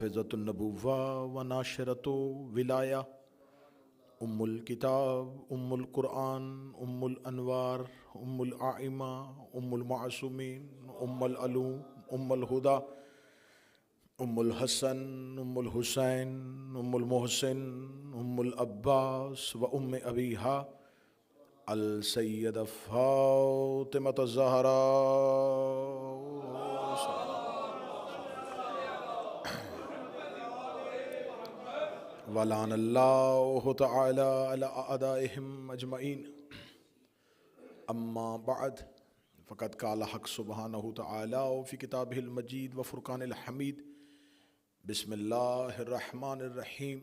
حفظۃ النبوہ و ناشرۃ ولایہ، ام الکتاب، ام القرآن، ام الانوار، ام الائمہ، ام المعصومین، ام العلوم، ام الہدیٰ، ام الحسن، ام الحسین، ام المحسن، ام العباس و ام ابیہا السیدہ فاطمۃ الزہراء ولعن اللہ تعالی علی اعدائہم اجمعین۔ اما بعد فقد قال حق سبحانہ تعالی فی کتابہ المجید و فرقان الحمید، بسم اللہ الرحمن الرحیم،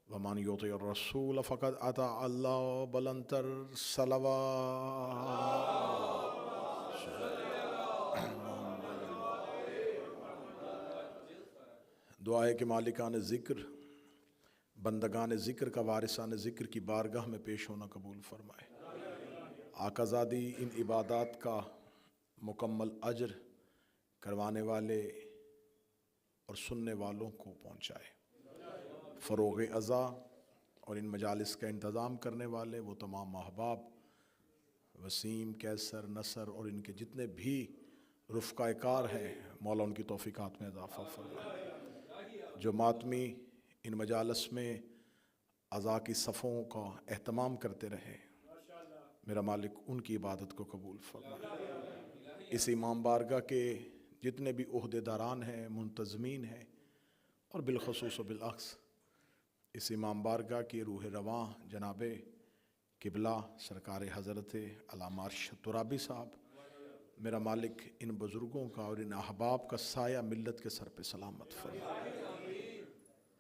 ومن یطع الرسول فقد اطاع اللہ بلندر صلوات۔ دعا ہے کہ مالکان ذکر بندگان ذکر کا وارثان ذکر کی بارگاہ میں پیش ہونا قبول فرمائے۔ آقا زادی ان عبادات کا مکمل اجر کروانے والے اور سننے والوں کو پہنچائے۔ فروغ عزا اور ان مجالس کا انتظام کرنے والے وہ تمام احباب وسیم، کیسر، نصر اور ان کے جتنے بھی رفقائے کار ہیں، مولا ان کی توفیقات میں اضافہ فرمائے۔ جو ماتمی ان مجالس میں عزا کی صفوں کا اہتمام کرتے رہے، میرا مالک ان کی عبادت کو قبول فرمائے۔ اس امام بارگاہ کے جتنے بھی عہدے داران ہیں، منتظمین ہیں، اور بالخصوص و بالعکس اس امام بارگاہ کی روح رواں جناب قبلہ سرکار حضرت علامہ ارشد ترابی صاحب، میرا مالک ان بزرگوں کا اور ان احباب کا سایہ ملت کے سر پہ سلامت فرمائے۔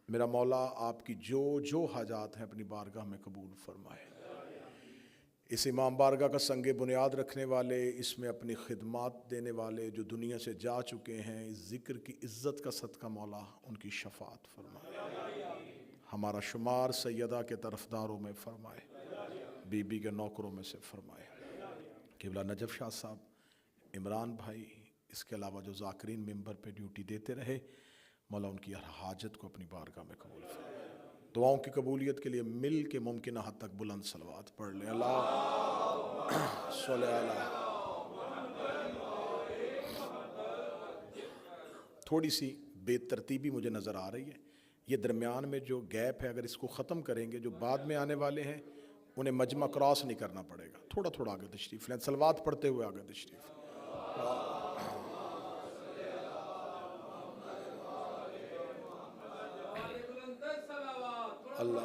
میرا مولا آپ کی جو حاجات ہیں اپنی بارگاہ میں قبول فرمائے۔ اس امام بارگاہ کا سنگ بنیاد رکھنے والے، اس میں اپنی خدمات دینے والے جو دنیا سے جا چکے ہیں، اس ذکر کی عزت کا صدقہ مولا ان کی شفاعت فرمائے۔ ہمارا شمار سیدہ کے طرفداروں میں فرمائے، بی بی کے نوکروں میں سے فرمائے۔ قبلہ نجف شاہ صاحب، عمران بھائی، اس کے علاوہ جو ذاکرین ممبر پہ ڈیوٹی دیتے رہے، مولا ان کی ہر حاجت کو اپنی بارگاہ میں قبول فرمائے۔ دعاؤں کی قبولیت کے لیے مل کے ممکنہ حد تک بلند صلوات پڑھ لیں۔ اللہ صلی اللہ۔ تھوڑی سی بے ترتیبی مجھے نظر آ رہی ہے، یہ درمیان میں جو گیپ ہے اگر اس کو ختم کریں گے، جو بعد میں آنے والے ہیں انہیں مجمع کراس نہیں کرنا پڑے گا، تھوڑا تھوڑا آگے تشریف لیں، صلوات پڑھتے ہوئے آگے تشریف لیں۔ اللہ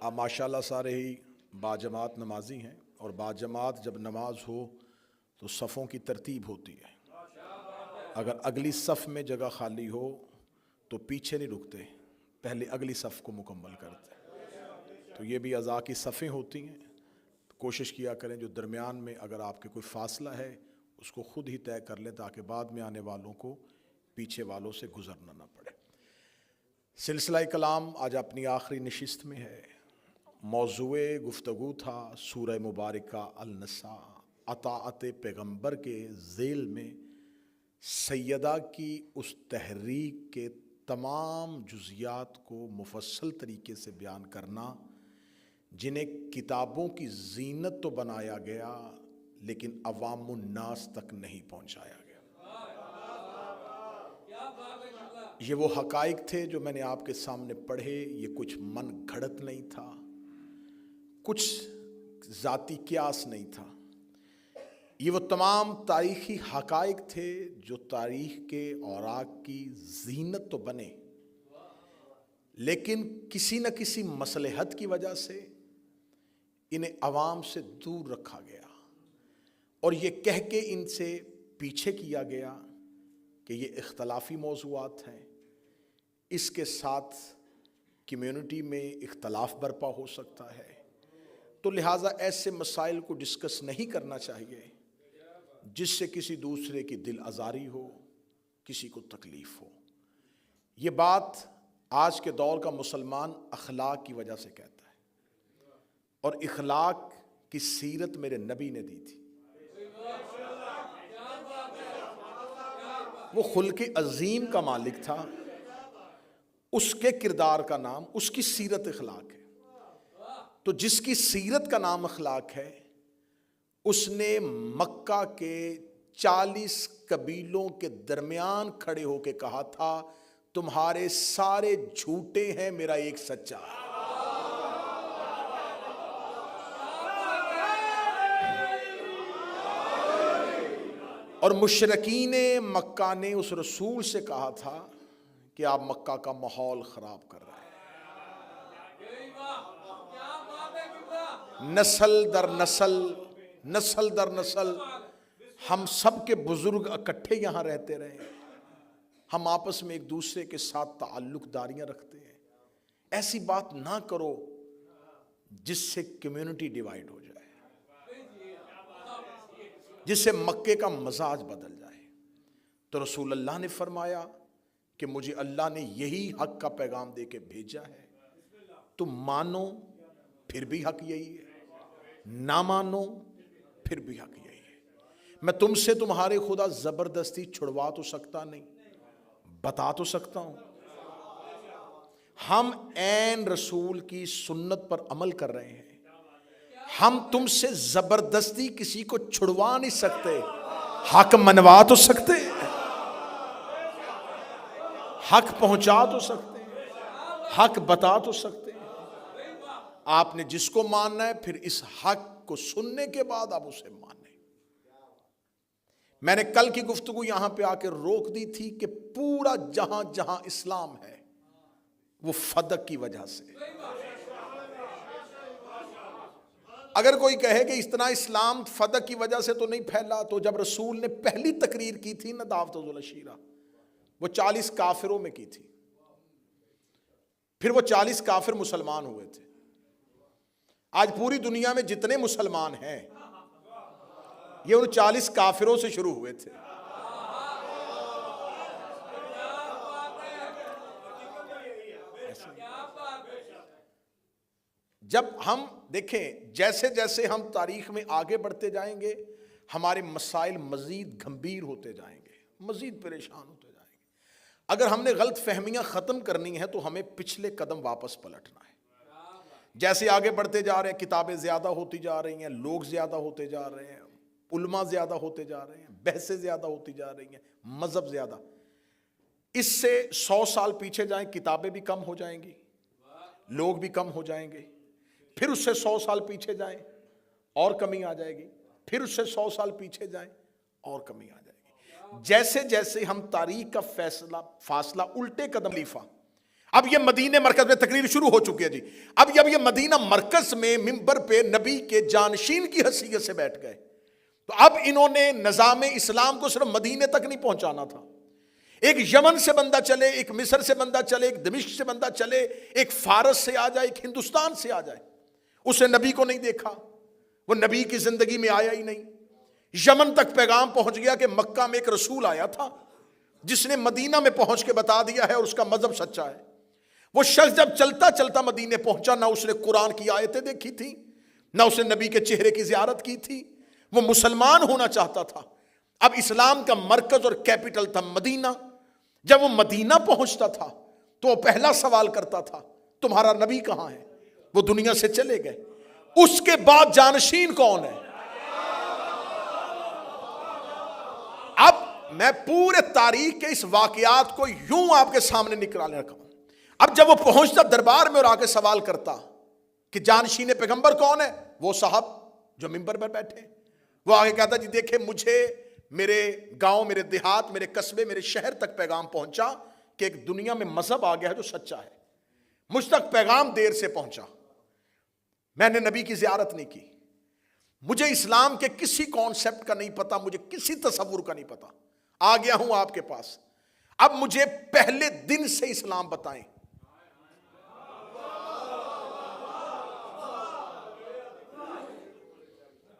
آپ ماشاءاللہ سارے ہی باجماعت نمازی ہیں، اور باجماعت جب نماز ہو تو صفوں کی ترتیب ہوتی ہے۔ اگر اگلی صف میں جگہ خالی ہو تو پیچھے نہیں رکتے، پہلے اگلی صف کو مکمل کرتے ہیں۔ تو یہ بھی عزا کی صفیں ہوتی ہیں، کوشش کیا کریں جو درمیان میں اگر آپ کے کوئی فاصلہ ہے اس کو خود ہی طے کر لیں، تاکہ بعد میں آنے والوں کو پیچھے والوں سے گزرنا نہ پڑے۔ سلسلہ کلام آج اپنی آخری نشست میں ہے۔ موضوع گفتگو تھا سورہ مبارکہ النساء، اطاعت پیغمبر کے ذیل میں سیدہ کی اس تحریک کے تمام جزیات کو مفصل طریقے سے بیان کرنا، جنہیں کتابوں کی زینت تو بنایا گیا لیکن عوام الناس تک نہیں پہنچایا گیا۔ یہ وہ حقائق تھے جو میں نے آپ کے سامنے پڑھے، یہ کچھ من گھڑت نہیں تھا، کچھ ذاتی قیاس نہیں تھا، یہ وہ تمام تاریخی حقائق تھے جو تاریخ کے اوراق کی زینت تو بنے، لیکن کسی نہ کسی مصلحت کی وجہ سے انہیں عوام سے دور رکھا گیا، اور یہ کہہ کے ان سے پیچھے کیا گیا کہ یہ اختلافی موضوعات ہیں، اس کے ساتھ کمیونٹی میں اختلاف برپا ہو سکتا ہے، تو لہٰذا ایسے مسائل کو ڈسکس نہیں کرنا چاہیے جس سے کسی دوسرے کی دل آزاری ہو، کسی کو تکلیف ہو۔ یہ بات آج کے دور کا مسلمان اخلاق کی وجہ سے کہتا ہے، اور اخلاق کی سیرت میرے نبی نے دی تھی۔ وہ خلق عظیم کا مالک تھا، اس کے کردار کا نام، اس کی سیرت اخلاق ہے۔ تو جس کی سیرت کا نام اخلاق ہے، اس نے مکہ کے 40 قبیلوں کے درمیان کھڑے ہو کے کہا تھا تمہارے سارے جھوٹے ہیں، میرا ایک سچا ہے۔ اور مشرکین مکہ نے اس رسول سے کہا تھا کہ آپ مکہ کا ماحول خراب کر رہے ہیں۔ نسل در نسل، نسل در نسل ہم سب کے بزرگ اکٹھے یہاں رہتے رہے، ہم آپس میں ایک دوسرے کے ساتھ تعلق داریاں رکھتے ہیں، ایسی بات نہ کرو جس سے کمیونٹی ڈیوائیڈ ہو جائے، جس سے مکے کا مزاج بدل جائے۔ تو رسول اللہ نے فرمایا کہ مجھے اللہ نے یہی حق کا پیغام دے کے بھیجا ہے، تم مانو پھر بھی حق یہی ہے، نہ مانو پھر بھی حق یہی ہے۔ میں تم سے تمہارے خدا زبردستی چھڑوا تو سکتا نہیں، بتا تو سکتا ہوں۔ ہم عین رسول کی سنت پر عمل کر رہے ہیں، ہم تم سے زبردستی کسی کو چھڑوا نہیں سکتے، حق منوا تو سکتے ہیں، حق پہنچا تو سکتے ہیں، حق بتا تو سکتے ہیں۔ آپ نے جس کو ماننا ہے پھر اس حق کو سننے کے بعد آپ اسے مانیں۔ میں نے کل کی گفتگو یہاں پہ آ کے روک دی تھی کہ پورا جہاں جہاں اسلام ہے وہ فدق کی وجہ سے۔ اگر کوئی کہے کہ اتنا اسلام فدق کی وجہ سے تو نہیں پھیلا، تو جب رسول نے پہلی تقریر کی تھی نا دعوت العشیرہ، وہ 40 کافروں میں کی تھی، پھر وہ 40 کافر مسلمان ہوئے تھے۔ آج پوری دنیا میں جتنے مسلمان ہیں یہ ان 40 کافروں سے شروع ہوئے تھے۔ جب ہم دیکھیں جیسے جیسے ہم تاریخ میں آگے بڑھتے جائیں گے، ہمارے مسائل مزید گھمبیر ہوتے جائیں گے، مزید پریشان ہوتے جائیں گے۔ اگر ہم نے غلط فہمیاں ختم کرنی ہے تو ہمیں پچھلے قدم واپس پلٹنا ہے۔ جیسے آگے بڑھتے جا رہے ہیں، کتابیں زیادہ ہوتی جا رہی ہیں، لوگ زیادہ ہوتے جا رہے ہیں، علماء زیادہ ہوتے جا رہے ہیں، بحثیں زیادہ ہوتی جا رہی ہیں، مذہب زیادہ، اس سے 100 سال پیچھے جائیں کتابیں بھی کم ہو جائیں گی، لوگ بھی کم ہو جائیں گے، پھر اس سے 100 سال پیچھے جائیں اور کمی آ جائے گی، پھر اس سے 100 سال پیچھے جائیں اور کمی آ جائے گی۔ جیسے جیسے ہم تاریخ کا فاصلہ الٹے قدم لیفا، اب یہ مدینہ مرکز میں تقریر شروع ہو چکی ہے جی، اب جب یہ مدینہ مرکز میں منبر پہ نبی کے جانشین کی حیثیت سے بیٹھ گئے، تو اب انہوں نے نظام اسلام کو صرف مدینے تک نہیں پہنچانا تھا۔ ایک یمن سے بندہ چلے، ایک مصر سے بندہ چلے، ایک دمشق سے بندہ چلے، ایک فارس سے آ جائے، ایک ہندوستان سے آ جائے، اسے نبی کو نہیں دیکھا، وہ نبی کی زندگی میں آیا ہی نہیں۔ یمن تک پیغام پہنچ گیا کہ مکہ میں ایک رسول آیا تھا جس نے مدینہ میں پہنچ کے بتا دیا ہے اور اس کا مذہب سچا ہے۔ وہ شخص جب چلتا چلتا مدینے پہنچا، نہ اس نے قرآن کی آیتیں دیکھی تھی، نہ اس نے نبی کے چہرے کی زیارت کی تھی، وہ مسلمان ہونا چاہتا تھا۔ اب اسلام کا مرکز اور کیپٹل تھا مدینہ۔ جب وہ مدینہ پہنچتا تھا تو وہ پہلا سوال کرتا تھا تمہارا نبی کہاں ہے؟ وہ دنیا سے چلے گئے۔ اس کے بعد جانشین کون ہے؟ اب میں پورے تاریخ کے اس واقعات کو یوں آپ کے سامنے نکالنے رکھا ہوں۔ اب جب وہ پہنچتا دربار میں اور آ کے سوال کرتا کہ جانشین پیغمبر کون ہے، وہ صاحب جو منبر پر بیٹھے، وہ آگے کہتا جی دیکھیں مجھے میرے گاؤں، میرے دیہات، میرے قصبے، میرے شہر تک پیغام پہنچا کہ ایک دنیا میں مذہب آ گیا ہے جو سچا ہے۔ مجھ تک پیغام دیر سے پہنچا، میں نے نبی کی زیارت نہیں کی، مجھے اسلام کے کسی کانسیپٹ کا نہیں پتا، مجھے کسی تصور کا نہیں پتا، آ گیا ہوں آپ کے پاس، اب مجھے پہلے دن سے اسلام بتائیں۔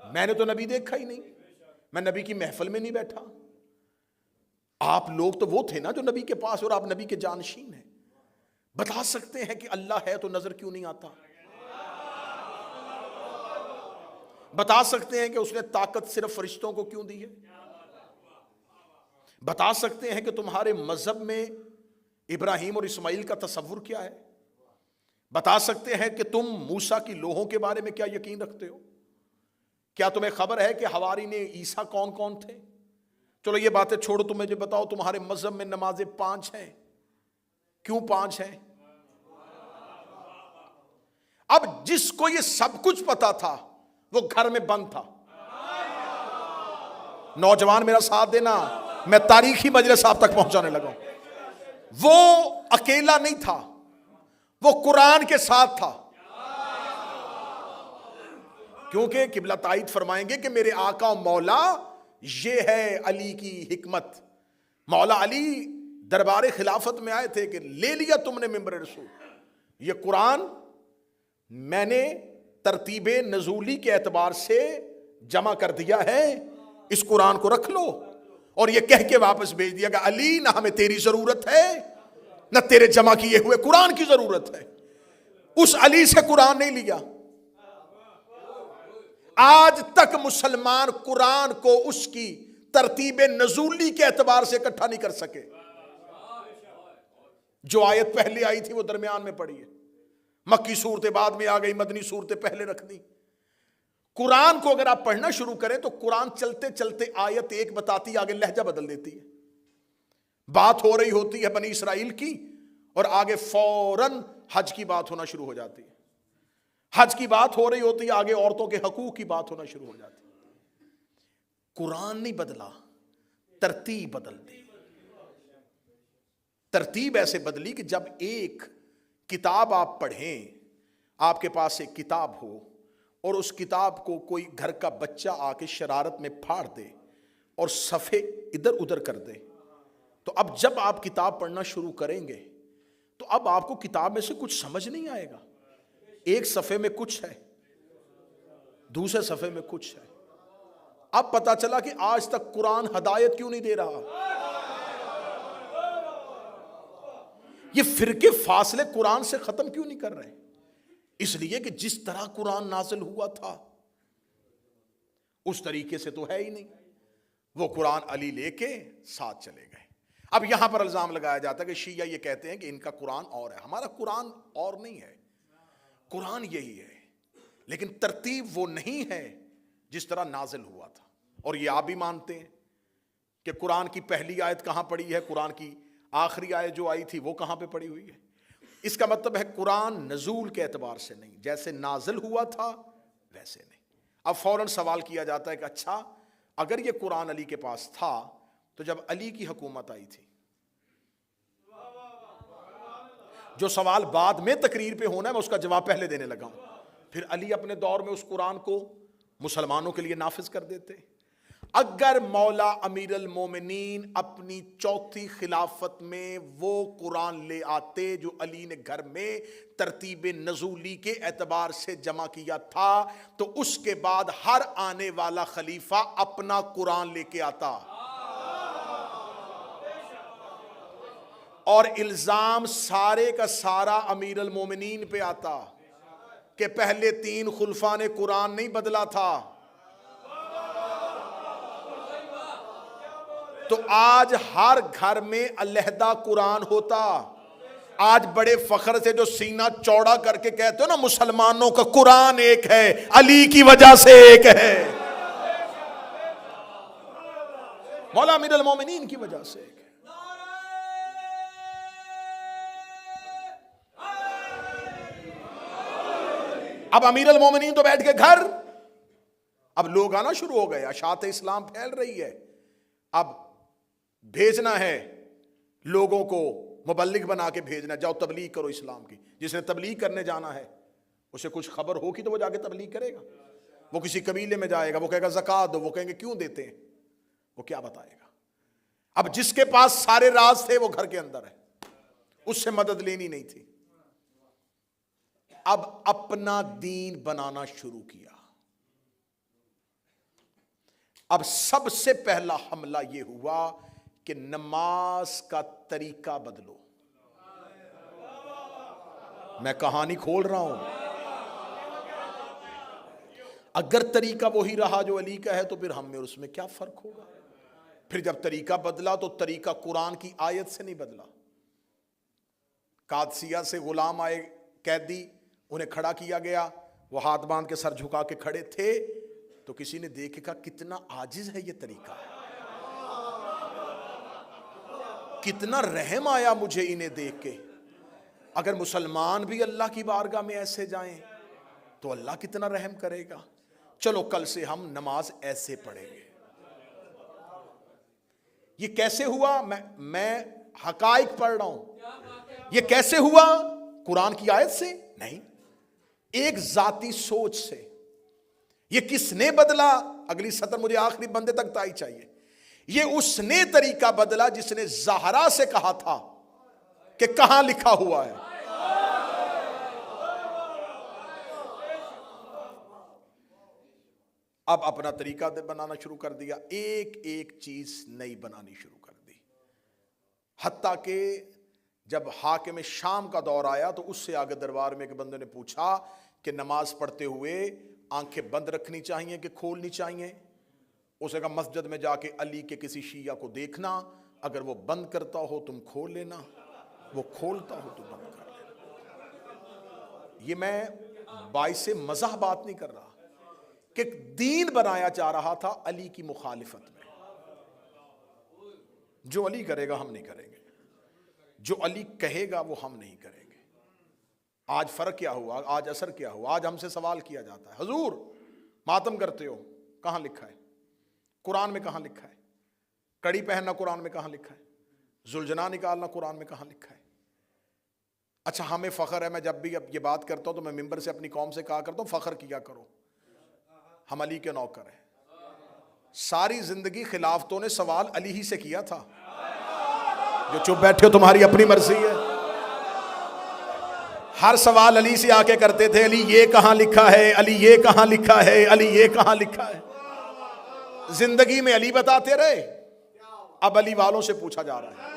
میں نے تو نبی دیکھا ہی نہیں، میں نبی کی محفل میں نہیں بیٹھا. آپ لوگ تو وہ تھے نا جو نبی کے پاس، اور آپ نبی کے جانشین ہیں. بتا سکتے ہیں کہ اللہ ہے تو نظر کیوں نہیں آتا؟ بتا سکتے ہیں کہ اس نے طاقت صرف فرشتوں کو کیوں دی ہے؟ بتا سکتے ہیں کہ تمہارے مذہب میں ابراہیم اور اسماعیل کا تصور کیا ہے؟ بتا سکتے ہیں کہ تم موسیٰ کی لوحوں کے بارے میں کیا یقین رکھتے ہو؟ کیا تمہیں خبر ہے کہ حواری نے عیسیٰ کون کون تھے؟ چلو یہ باتیں چھوڑو، تم مجھے بتاؤ تمہارے مذہب میں نمازیں 5 ہیں، کیوں 5 ہیں؟ اب جس کو یہ سب کچھ پتا تھا وہ گھر میں بند تھا. نوجوان میرا ساتھ دینا، میں تاریخی مجلس آپ تک پہنچانے لگا. وہ اکیلا نہیں تھا، وہ قرآن کے ساتھ تھا. کیونکہ قبلہ تائید فرمائیں گے کہ میرے آقا و مولا یہ ہے علی کی حکمت. مولا علی دربار خلافت میں آئے تھے کہ لے لیا تم نے ممبر رسول، یہ قرآن میں نے ترتیب نزولی کے اعتبار سے جمع کر دیا ہے، اس قرآن کو رکھ لو. اور یہ کہہ کے واپس بھیج دیا کہ علی نہ ہمیں تیری ضرورت ہے نہ تیرے جمع کیے ہوئے قرآن کی ضرورت ہے. اس علی سے قرآن نہیں لیا. آج تک مسلمان قرآن کو اس کی ترتیب نزولی کے اعتبار سے اکٹھا نہیں کر سکے. جو آیت پہلے آئی تھی وہ درمیان میں پڑی ہے، مکی صورتیں بعد میں آ گئی، مدنی صورتیں پہلے رکھ دی. قرآن کو اگر آپ پڑھنا شروع کریں تو قرآن چلتے چلتے آیت ایک بتاتی آگے لہجہ بدل دیتی ہے. بات ہو رہی ہوتی ہے بنی اسرائیل کی اور آگے فوراً حج کی بات ہونا شروع ہو جاتی ہے. حج کی بات ہو رہی ہوتی ہے آگے عورتوں کے حقوق کی بات ہونا شروع ہو جاتی ہے. قرآن نہیں بدلا، ترتیب بدل دی. ترتیب ایسے بدلی کہ جب ایک کتاب آپ پڑھیں، آپ کے پاس ایک کتاب ہو اور اس کتاب کو کوئی گھر کا بچہ آ کے شرارت میں پھاڑ دے اور صفحے ادھر ادھر کر دے، تو اب جب آپ کتاب پڑھنا شروع کریں گے تو اب آپ کو کتاب میں سے کچھ سمجھ نہیں آئے گا. ایک صفحے میں کچھ ہے، دوسرے صفحے میں کچھ ہے. اب پتا چلا کہ آج تک قرآن ہدایت کیوں نہیں دے رہا. یہ فرقے فاصلے قرآن سے ختم کیوں نہیں کر رہے؟ اس لیے کہ جس طرح قرآن نازل ہوا تھا اس طریقے سے تو ہے ہی نہیں. وہ قرآن علی لے کے ساتھ چلے گئے. اب یہاں پر الزام لگایا جاتا ہے کہ شیعہ یہ کہتے ہیں کہ ان کا قرآن اور ہے. ہمارا قرآن اور نہیں ہے، قرآن یہی ہے، لیکن ترتیب وہ نہیں ہے جس طرح نازل ہوا تھا. اور یہ آپ بھی مانتے ہیں کہ قرآن کی پہلی آیت کہاں پڑی ہے، قرآن کی آخری آیت جو آئی تھی وہ کہاں پہ پڑی ہوئی ہے. اس کا مطلب ہے قرآن نزول کے اعتبار سے نہیں، جیسے نازل ہوا تھا ویسے نہیں. اب فوراً سوال کیا جاتا ہے کہ اچھا اگر یہ قرآن علی کے پاس تھا تو جب علی کی حکومت آئی تھی، جو سوال بعد میں تقریر پہ ہونا ہے میں اس کا جواب پہلے دینے لگا ہوں. پھر علی اپنے دور میں اس قرآن کو مسلمانوں کے لیے نافذ کر دیتے. اگر مولا امیر المومنین اپنی چوتھی خلافت میں وہ قرآن لے آتے جو علی نے گھر میں ترتیب نزولی کے اعتبار سے جمع کیا تھا تو اس کے بعد ہر آنے والا خلیفہ اپنا قرآن لے کے آتا اور الزام سارے کا سارا امیر المومنین پہ آتا کہ پہلے 3 خلفاء نے قرآن نہیں بدلا تھا. تو آج ہر گھر میں علیحدہ قرآن ہوتا. آج بڑے فخر سے جو سینہ چوڑا کر کے کہتے ہو نا مسلمانوں کا قرآن ایک ہے، علی کی وجہ سے ایک ہے، مولا امیر المومنین کی وجہ سے ایک ہے. اب امیر المومنین تو بیٹھ کے گھر، اب لوگ آنا شروع ہو گئے، اشاعت اسلام پھیل رہی ہے. اب بھیجنا ہے لوگوں کو، مبلغ بنا کے بھیجنا، جاؤ تبلیغ کرو اسلام کی. جس نے تبلیغ کرنے جانا ہے اسے کچھ خبر ہوگی تو وہ جا کے تبلیغ کرے گا. وہ کسی قبیلے میں جائے گا، وہ کہے گا زکوٰۃ دو، وہ کہیں گے کیوں دیتے ہیں، وہ کیا بتائے گا. اب جس کے پاس سارے راز تھے وہ گھر کے اندر ہے، اس سے مدد لینی نہیں تھی. اب اپنا دین بنانا شروع کیا. اب سب سے پہلا حملہ یہ ہوا کہ نماز کا طریقہ بدلو. میں کہانی کھول رہا ہوں. اگر طریقہ وہی رہا جو علی کا ہے تو پھر ہم میں اور اس میں کیا فرق ہوگا؟ پھر جب طریقہ بدلا تو طریقہ قرآن کی آیت سے نہیں بدلا. قادسیہ سے غلام آئے قیدی, انہیں کھڑا کیا گیا, وہ ہاتھ باندھ کے سر جھکا کے کھڑے تھے, تو کسی نے دیکھ کے کہا کتنا عاجز ہے یہ طریقہ, کتنا رحم آیا مجھے انہیں دیکھ کے. اگر مسلمان بھی اللہ کی بارگاہ میں ایسے جائیں تو اللہ کتنا رحم کرے گا. چلو کل سے ہم نماز ایسے پڑھیں گے. یہ کیسے ہوا؟ میں حقائق پڑھ رہا ہوں. یہ کیسے ہوا؟ قرآن کی آیت سے نہیں, ایک ذاتی سوچ سے. یہ کس نے بدلا؟ اگلی سطر مجھے آخری بندے تک تائی چاہیے. یہ اس نے طریقہ بدلا جس نے زہرا سے کہا تھا کہ کہاں لکھا ہوا ہے. اب اپنا طریقہ بنانا شروع کر دیا, ایک ایک چیز نئی بنانی شروع کر دی. حتیٰ کہ جب حاکم شام کا دور آیا تو اس سے آگے دربار میں ایک بندے نے پوچھا کہ نماز پڑھتے ہوئے آنکھیں بند رکھنی چاہیے کہ کھولنی چاہیے؟ اسے کہا مسجد میں جا کے علی کے کسی شیعہ کو دیکھنا, اگر وہ بند کرتا ہو تم کھول لینا, وہ کھولتا ہو تو بند کر لینا. یہ میں باعث مزاح بات نہیں کر رہا کہ دین بنایا جا رہا تھا علی کی مخالفت میں. جو علی کرے گا ہم نہیں کریں گے, جو علی کہے گا وہ ہم نہیں کریں گے. آج فرق کیا ہوا, آج اثر کیا ہوا؟ آج ہم سے سوال کیا جاتا ہے, حضور ماتم کرتے ہو, کہاں لکھا ہے؟ قرآن میں کہاں لکھا ہے؟ کڑی پہننا قرآن میں کہاں لکھا ہے؟ زلجنا نکالنا قرآن میں کہاں لکھا ہے؟ اچھا ہمیں فخر ہے, میں جب بھی اب یہ بات کرتا ہوں تو میں ممبر سے اپنی قوم سے کہا کرتا ہوں فخر کیا کرو, ہم علی کے نوکر ہیں. ساری زندگی خلافتوں نے سوال علی ہی سے کیا تھا. جو چپ بیٹھے ہو تمہاری اپنی مرضی ہے. ہر سوال علی سے آ کے کرتے تھے, علی یہ کہاں لکھا ہے, علی یہ کہاں لکھا ہے, علی یہ کہاں لکھا ہے. زندگی میں علی بتاتے رہے, اب علی والوں سے پوچھا جا رہا ہے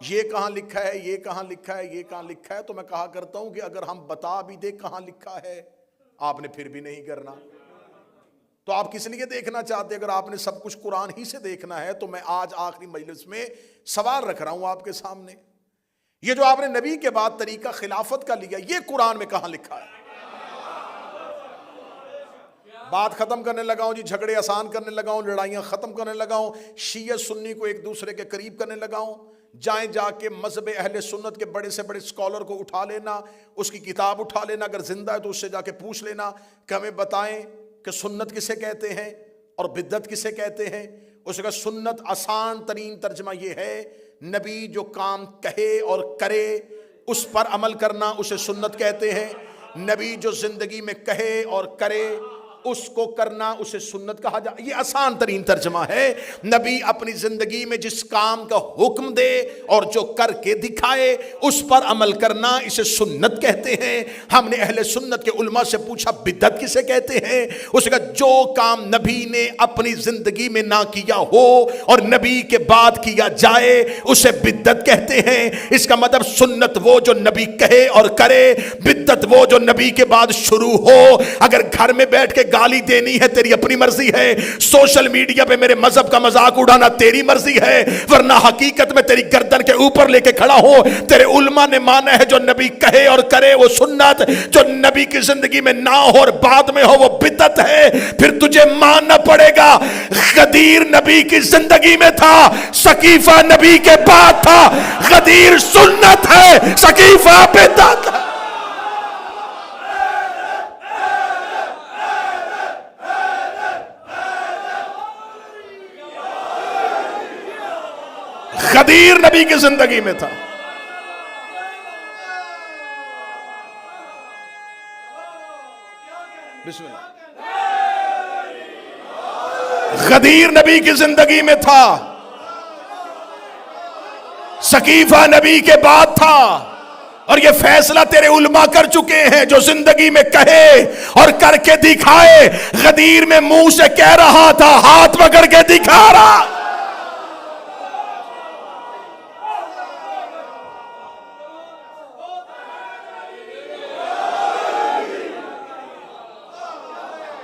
یہ کہاں لکھا ہے, یہ کہاں لکھا ہے, یہ کہاں لکھا ہے. تو میں کہا کرتا ہوں کہ اگر ہم بتا بھی دیں کہاں لکھا ہے, آپ نے پھر بھی نہیں کرنا, تو آپ کس لیے دیکھنا چاہتے؟ اگر آپ نے سب کچھ قرآن ہی سے دیکھنا ہے تو میں آج آخری مجلس میں سوال رکھ رہا ہوں آپ کے سامنے, یہ جو آپ نے نبی کے بعد طریقہ خلافت کا لیا, یہ قرآن میں کہاں لکھا ہے؟ بات ختم کرنے لگا ہوں جی, جھگڑے آسان کرنے لگا ہوں, لڑائیاں ختم کرنے لگا ہوں, شیعہ سنی کو ایک دوسرے کے قریب کرنے لگا ہوں. جائیں جا کے مذہب اہل سنت کے بڑے سے بڑے اسکالر کو اٹھا لینا, اس کی کتاب اٹھا لینا, اگر زندہ ہے تو اس سے جا کے پوچھ لینا کہ ہمیں بتائیں کہ سنت کسے کہتے ہیں اور بدعت کسے کہتے ہیں. اس کا سنت آسان ترین ترجمہ یہ ہے, نبی جو کام کہے اور کرے اس پر عمل کرنا اسے سنت کہتے ہیں. نبی جو زندگی میں کہے اور کرے اس کو کرنا اسے سنت کہا جائے. یہ آسان ترین ترجمہ ہے. نبی اپنی زندگی میں جس کام کا حکم دے اور جو کر کے دکھائے اس پر عمل کرنا اسے سنت کہتے ہیں. ہم نے اہل سنت کے علماء سے پوچھا بدعت کسے کہتے ہیں؟ اس کا جو کام نبی نے اپنی زندگی میں نہ کیا ہو اور نبی کے بعد کیا جائے اسے بدعت کہتے ہیں. اس کا مطلب سنت وہ جو نبی کہے اور کرے, بدعت وہ جو نبی کے بعد شروع ہو. اگر گھر میں بیٹھ کے گالی دینی ہے تیری اپنی مرضی ہے, سوشل میڈیا پہ میرے مذہب کا مذاق اڑانا تیری مرضی ہے, ورنہ حقیقت میں تیری گردن کے اوپر لے کے کھڑا ہو. تیرے علماء نے مانا ہے جو نبی کہے اور کرے وہ سنت, جو نبی کی زندگی میں نہ ہو اور بعد میں ہو وہ بدعت ہے. پھر تجھے ماننا پڑے گا غدیر نبی کی زندگی میں تھا, سقیفہ نبی کے بعد تھا. غدیر سنت ہے, سقیفہ بدعت ہے. غدیر نبی کی زندگی میں تھا. بسم اللہ. غدیر نبی کی زندگی میں تھا, سقیفہ نبی کے بعد تھا. اور یہ فیصلہ تیرے علماء کر چکے ہیں، جو زندگی میں کہے اور کر کے دکھائے۔ غدیر میں منہ سے کہہ رہا تھا، ہاتھ پکڑ کے دکھا رہا۔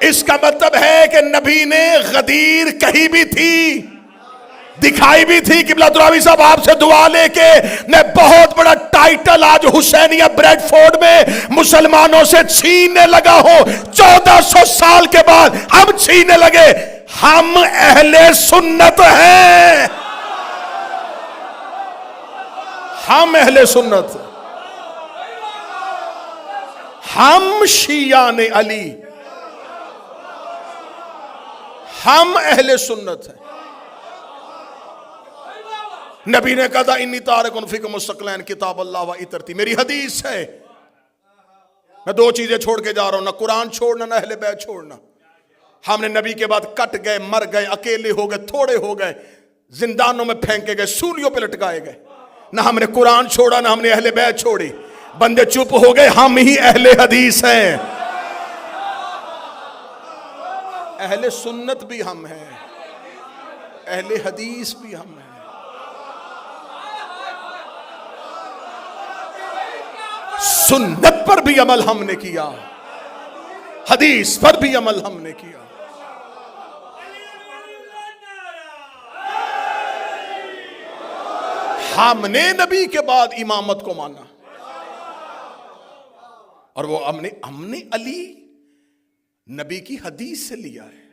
اس کا مطلب ہے کہ نبی نے غدیر کہی بھی تھی، دکھائی بھی تھی۔ قبلہ دراوی صاحب آپ سے دعا لے کے میں بہت بڑا ٹائٹل آج حسینیہ بریڈ فورڈ میں مسلمانوں سے چھیننے لگا ہوں۔ 1400 سال کے بعد ہم چھیننے لگے۔ ہم اہل سنت ہیں، ہم اہل سنت، ہم شیعان علی، ہم اہل سنت ہیں۔ نبی نے کہا تھا انی تارکن فیکم الثقلین کتاب اللہ و اطرتی، میری حدیث ہے، میں دو چیزیں چھوڑ کے جا رہا ہوں، نہ قرآن چھوڑنا نہ اہل بیت چھوڑنا۔ ہم نے نبی کے بعد کٹ گئے، مر گئے، اکیلے ہو گئے، تھوڑے ہو گئے، زندانوں میں پھینکے گئے، سولیوں پہ لٹکائے گئے۔ نہ ہم نے قرآن چھوڑا نہ ہم نے اہل بیت چھوڑی، بندے چپ ہو گئے۔ ہم ہی اہل حدیث ہیں، اہل سنت بھی ہم ہیں، اہل حدیث بھی ہم ہیں۔ سنت پر بھی عمل ہم نے کیا، حدیث پر بھی عمل ہم نے کیا۔ ہم نے نبی کے بعد امامت کو مانا، اور وہ ہم نے علی نبی کی حدیث سے لیا ہے۔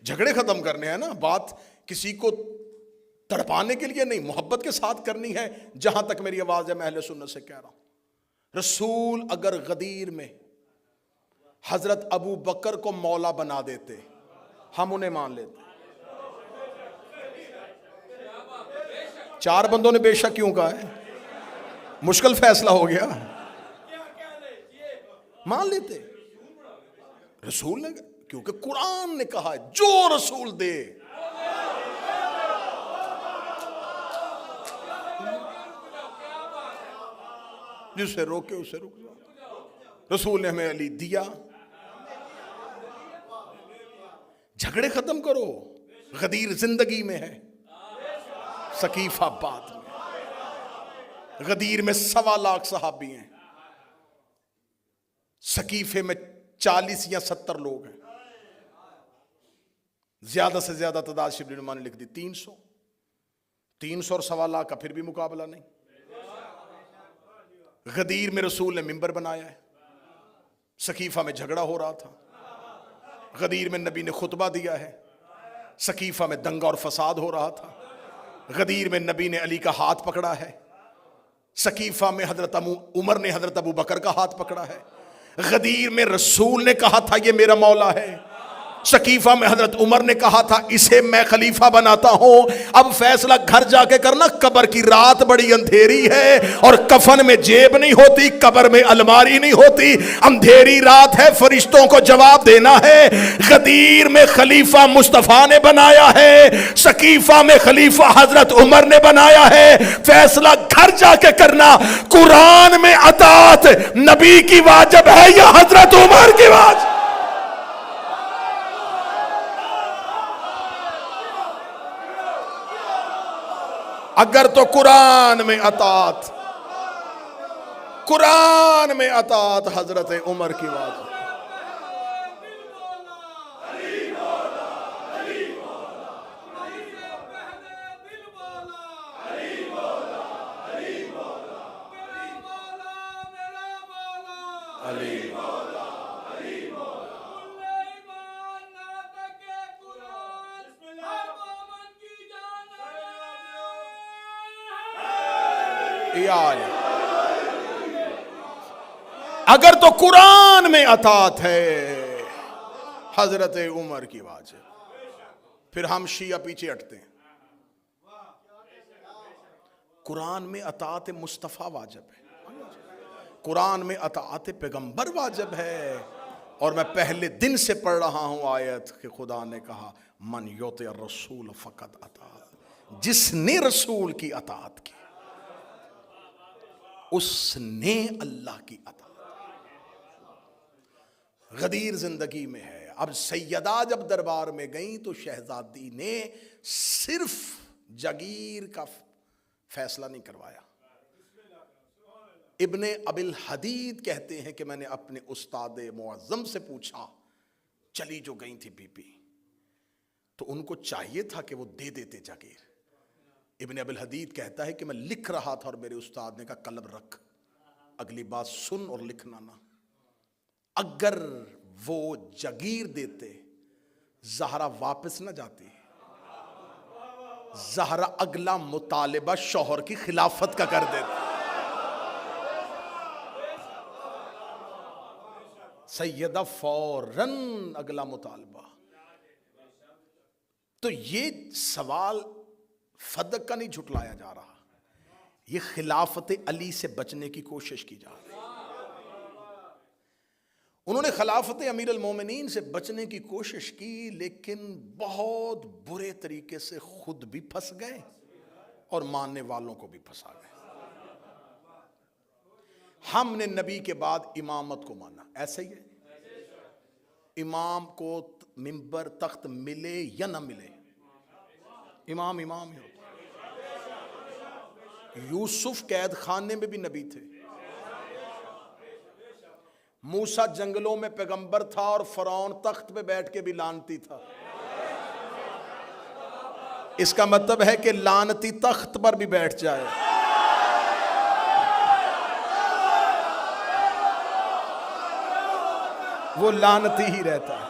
جھگڑے ختم کرنے ہیں نا، بات کسی کو تڑپانے کے لیے نہیں، محبت کے ساتھ کرنی ہے۔ جہاں تک میری آواز ہے میں اہل سنت سے کہہ رہا ہوں، رسول اگر غدیر میں حضرت ابو بکر کو مولا بنا دیتے، ہم انہیں مان لیتے۔ 4 بندوں نے بے شک کیوں کہا ہے؟ مشکل فیصلہ ہو گیا، مان لیتے۔ رسول نے، کیونکہ قرآن نے کہا ہے جو رسول دے۔ جسے روکے اسے رک جاؤ۔ رسول نے ہمیں علی دیا۔ جھگڑے ختم کرو، غدیر زندگی میں ہے، ثقیف آباد میں، غدیر میں 1.25 لاکھ صحابی ہیں، ثقیفے میں 40 یا 70 لوگ ہیں۔ زیادہ سے زیادہ تعداد شبلی نما نے لکھ دی 300 اور 1.25 لاکھ کا پھر بھی مقابلہ نہیں۔ غدیر میں رسول نے ممبر بنایا ہے، ثقیفہ میں جھگڑا ہو رہا تھا، غدیر میں نبی نے خطبہ دیا ہے، ثقیفہ میں دنگا اور فساد ہو رہا تھا، غدیر میں نبی نے علی کا ہاتھ پکڑا ہے، ثقیفہ میں حضرت عمر نے حضرت ابو بکر کا ہاتھ پکڑا ہے، غدیر میں رسول نے کہا تھا یہ میرا مولا ہے، ثقیفہ میں حضرت عمر نے کہا تھا اسے میں خلیفہ بناتا ہوں۔ اب فیصلہ گھر جا کے کرنا، قبر کی رات بڑی اندھیری ہے، اور کفن میں جیب نہیں ہوتی، قبر میں الماری نہیں ہوتی، اندھیری رات ہے، فرشتوں کو جواب دینا ہے۔ غدیر میں خلیفہ مصطفیٰ نے بنایا ہے، ثقیفہ میں خلیفہ حضرت عمر نے بنایا ہے۔ فیصلہ گھر جا کے کرنا، قرآن میں اطاعت نبی کی واجب ہے یا حضرت عمر کی واجب؟ اگر تو قرآن میں اطاعت حضرت عمر کی واجب۔ اگر تو قرآن میں اطاعت ہے حضرت عمر کی واجب، پھر ہم شیعہ پیچھے ہٹتے ہیں۔ قرآن میں اطاعت مصطفیٰ واجب ہے، قرآن میں اطاعت پیغمبر واجب ہے، اور میں پہلے دن سے پڑھ رہا ہوں آیت کہ خدا نے کہا من یطع الرسول فقط اطاع، جس نے رسول کی اطاعت کی۔ اس نے اللہ کی اطاعت. غدیر زندگی میں ہے. اب سیدہ جب دربار میں گئیں تو شہزادی نے صرف جگیر کا فیصلہ نہیں کروایا. ابن ابی الحدید کہتے ہیں کہ میں نے اپنے استاد معظم سے پوچھا, چلی جو گئی تھی بی بی, تو ان کو چاہیے تھا کہ وہ دے دیتے جاگیر. ابن ابی الحدید کہتا ہے کہ میں لکھ رہا تھا اور میرے استاد نے کہا قلم رکھ, اگلی بات سن اور لکھنا نہ. اگر وہ جاگیر دیتے زہرا واپس نہ جاتی, زہرا اگلا مطالبہ شوہر کی خلافت کا کر دیتی. سیدہ فوراً اگلا مطالبہ. تو یہ سوال فدق کا نہیں جھٹلایا جا رہا, یہ خلافت علی سے بچنے کی کوشش کی جا رہی. انہوں نے خلافت امیر المومنین سے بچنے کی کوشش کی, لیکن بہت برے طریقے سے خود بھی پھنس گئے اور ماننے والوں کو بھی پھنسا گئے. ہم نے نبی کے بعد امامت کو مانا, ایسا ہی ہے. امام کو منبر تخت ملے یا نہ ملے, امام امام ہی ہوتا. یوسف قید خانے میں بھی نبی تھے, موسیٰ جنگلوں میں پیغمبر تھا, اور فرعون تخت پہ بیٹھ کے بھی لعنتی تھا. اس کا مطلب ہے کہ لعنتی تخت پر بھی بیٹھ جائے وہ لعنتی ہی رہتا ہے.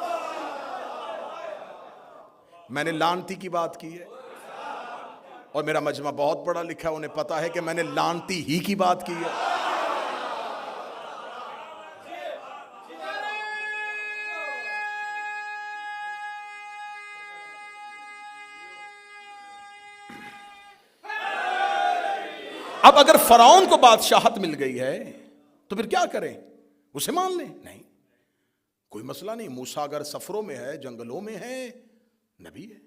میں نے لعنتی کی بات کی ہے, اور میرا مجمع بہت پڑھا لکھا ہے, انہیں پتا ہے کہ میں نے لعنتی ہی کی بات کی ہے. اب اگر فرعون کو بادشاہت مل گئی ہے تو پھر کیا کریں, اسے مان لیں؟ نہیں, کوئی مسئلہ نہیں. موسیٰ اگر سفروں میں ہے, جنگلوں میں ہے, نبی ہے.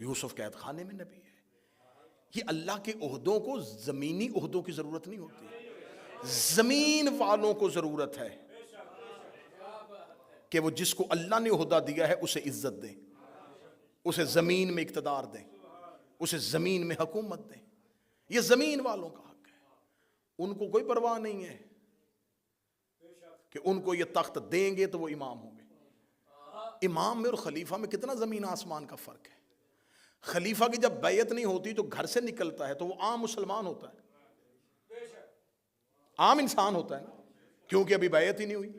یوسف قید خانے میں نبی ہے. یہ اللہ کے عہدوں کو زمینی عہدوں کی ضرورت نہیں ہوتی, زمین والوں کو ضرورت ہے کہ وہ جس کو اللہ نے عہدہ دیا ہے اسے عزت دیں, اسے زمین میں اقتدار دیں, اسے زمین میں حکومت دیں. یہ زمین والوں کا حق ہے. ان کو کوئی پرواہ نہیں ہے کہ ان کو یہ تخت دیں گے تو وہ امام ہوں گے. امام میں اور خلیفہ میں کتنا زمین آسمان کا فرق ہے. خلیفہ کی جب بیعت نہیں ہوتی تو گھر سے نکلتا ہے تو وہ عام مسلمان ہوتا ہے, عام انسان ہوتا ہے نا, کیونکہ ابھی بیعت ہی نہیں ہوئی.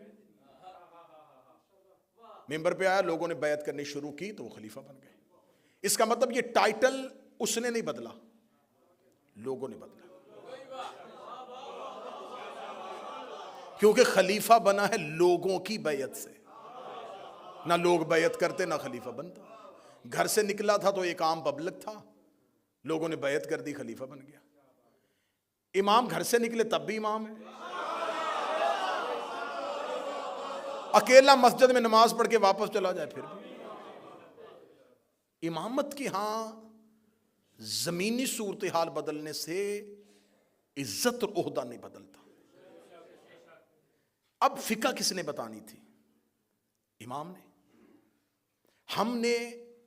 ممبر پہ آیا, لوگوں نے بیعت کرنی شروع کی تو وہ خلیفہ بن گئے. اس کا مطلب یہ ٹائٹل اس نے نہیں بدلا, لوگوں نے بدلا, کیونکہ خلیفہ بنا ہے لوگوں کی بیعت سے. نہ لوگ بیعت کرتے نہ خلیفہ بنتا. گھر سے نکلا تھا تو ایک عام پبلک تھا, لوگوں نے بیعت کر دی, خلیفہ بن گیا. امام گھر سے نکلے تب بھی امام ہے, اکیلا مسجد میں نماز پڑھ کے واپس چلا جائے پھر بھی امامت کی. ہاں, زمینی صورتحال بدلنے سے عزت اور عہدہ نہیں بدلتا. اب فقہ کس نے بتانی تھی؟ امام نے. ہم نے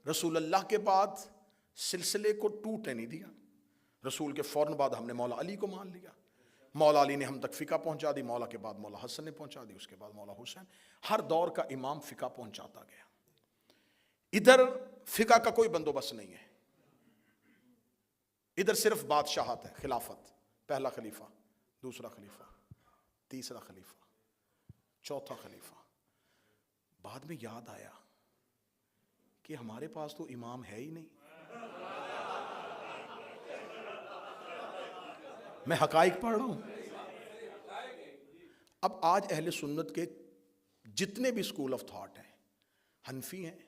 رسول اللہ کے بعد سلسلے کو ٹوٹنے نہیں دیا. رسول کے فوراً بعد ہم نے مولا علی کو مان لیا. مولا علی نے ہم تک فقہ پہنچا دی, مولا کے بعد مولا حسن نے پہنچا دی, اس کے بعد مولا حسین. ہر دور کا امام فقہ پہنچاتا گیا. ادھر فقہ کا کوئی بندوبست نہیں ہے, ادھر صرف بادشاہت ہے, خلافت, پہلا خلیفہ, دوسرا خلیفہ, تیسرا خلیفہ, چوتھا خلیفہ. بعد میں یاد آیا کہ ہمارے پاس تو امام ہے ہی نہیں. میں حقائق پڑھ رہا ہوں. اب آج اہل سنت کے جتنے بھی اسکول آف تھاٹ ہیں, حنفی ہیں,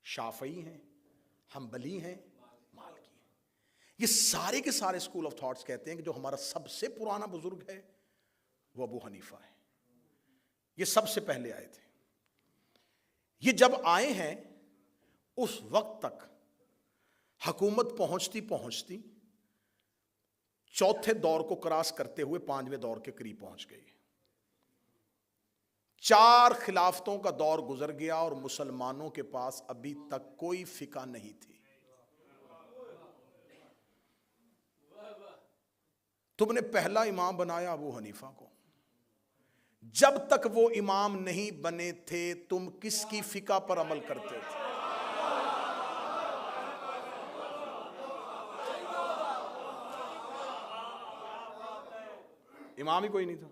شافعی ہیں, حنبلی ہیں, مالکی ہیں, یہ سارے کے سارے اسکول آف تھاٹس کہتے ہیں کہ جو ہمارا سب سے پرانا بزرگ ہے وہ ابو حنیفہ ہے. یہ سب سے پہلے آئے تھے. یہ جب آئے ہیں اس وقت تک حکومت پہنچتی چوتھے دور کو کراس کرتے ہوئے پانچویں دور کے قریب پہنچ گئی. 4 خلافتوں کا دور گزر گیا اور مسلمانوں کے پاس ابھی تک کوئی فقہ نہیں تھی. تم نے پہلا امام بنایا ابو حنیفہ کو. جب تک وہ امام نہیں بنے تھے تم کس کی فقہ پر عمل کرتے تھے؟ امام ہی کوئی نہیں تھا،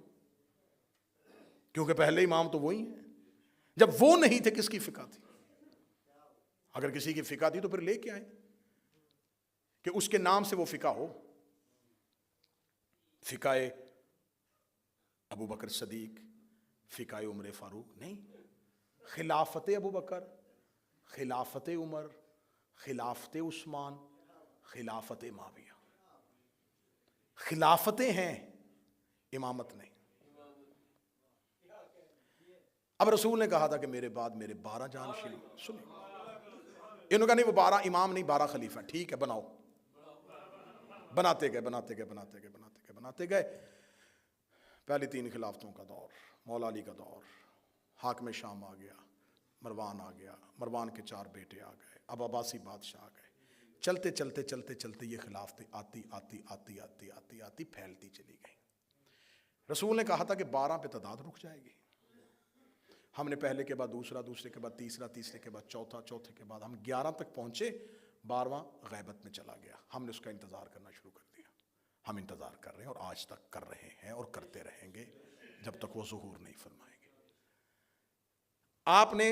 کیونکہ پہلے امام تو وہی ہیں. جب وہ نہیں تھے کس کی فقہ تھی؟ اگر کسی کی فقہ تھی تو پھر لے کے آئے کہ اس کے نام سے وہ فقہ ہو. فقہ ابو بکر صدیق، فقہ عمر فاروق نہیں. خلافت ابو بکر، خلافت عمر، خلافت عثمان، خلافت معاویہ. خلافتیں ہیں، امامت نہیں. اب رسول نے کہا تھا کہ میرے بعد میرے 12 جانشین. سنیں، انہوں نے کہا نہیں وہ 12 امام نہیں 12 خلیفہ. ٹھیک ہے بناؤ. بناتے گئے. پہلی 3 خلافتوں کا دور، مولا علی کا دور، حاکم شام آ گیا، مروان آ گیا، مروان کے 4 بیٹے آ گئے، اب عباسی بادشاہ آ گئے. چلتے یہ خلافتیں آتی پھیلتی چلی گئی. رسول نے کہا تھا کہ 12 پہ تعداد رک جائے گی. ہم نے پہلے کے بعد دوسرا، دوسرے کے بعد تیسرا، تیسرے کے بعد چوتھا، چوتھے کے بعد ہم 11 تک پہنچے. 12واں غیبت میں چلا گیا. ہم نے اس کا انتظار کرنا شروع کر دیا. ہم انتظار کر رہے ہیں اور آج تک کر رہے ہیں اور کرتے رہیں گے جب تک وہ ظہور نہیں فرمائیں گے. آپ نے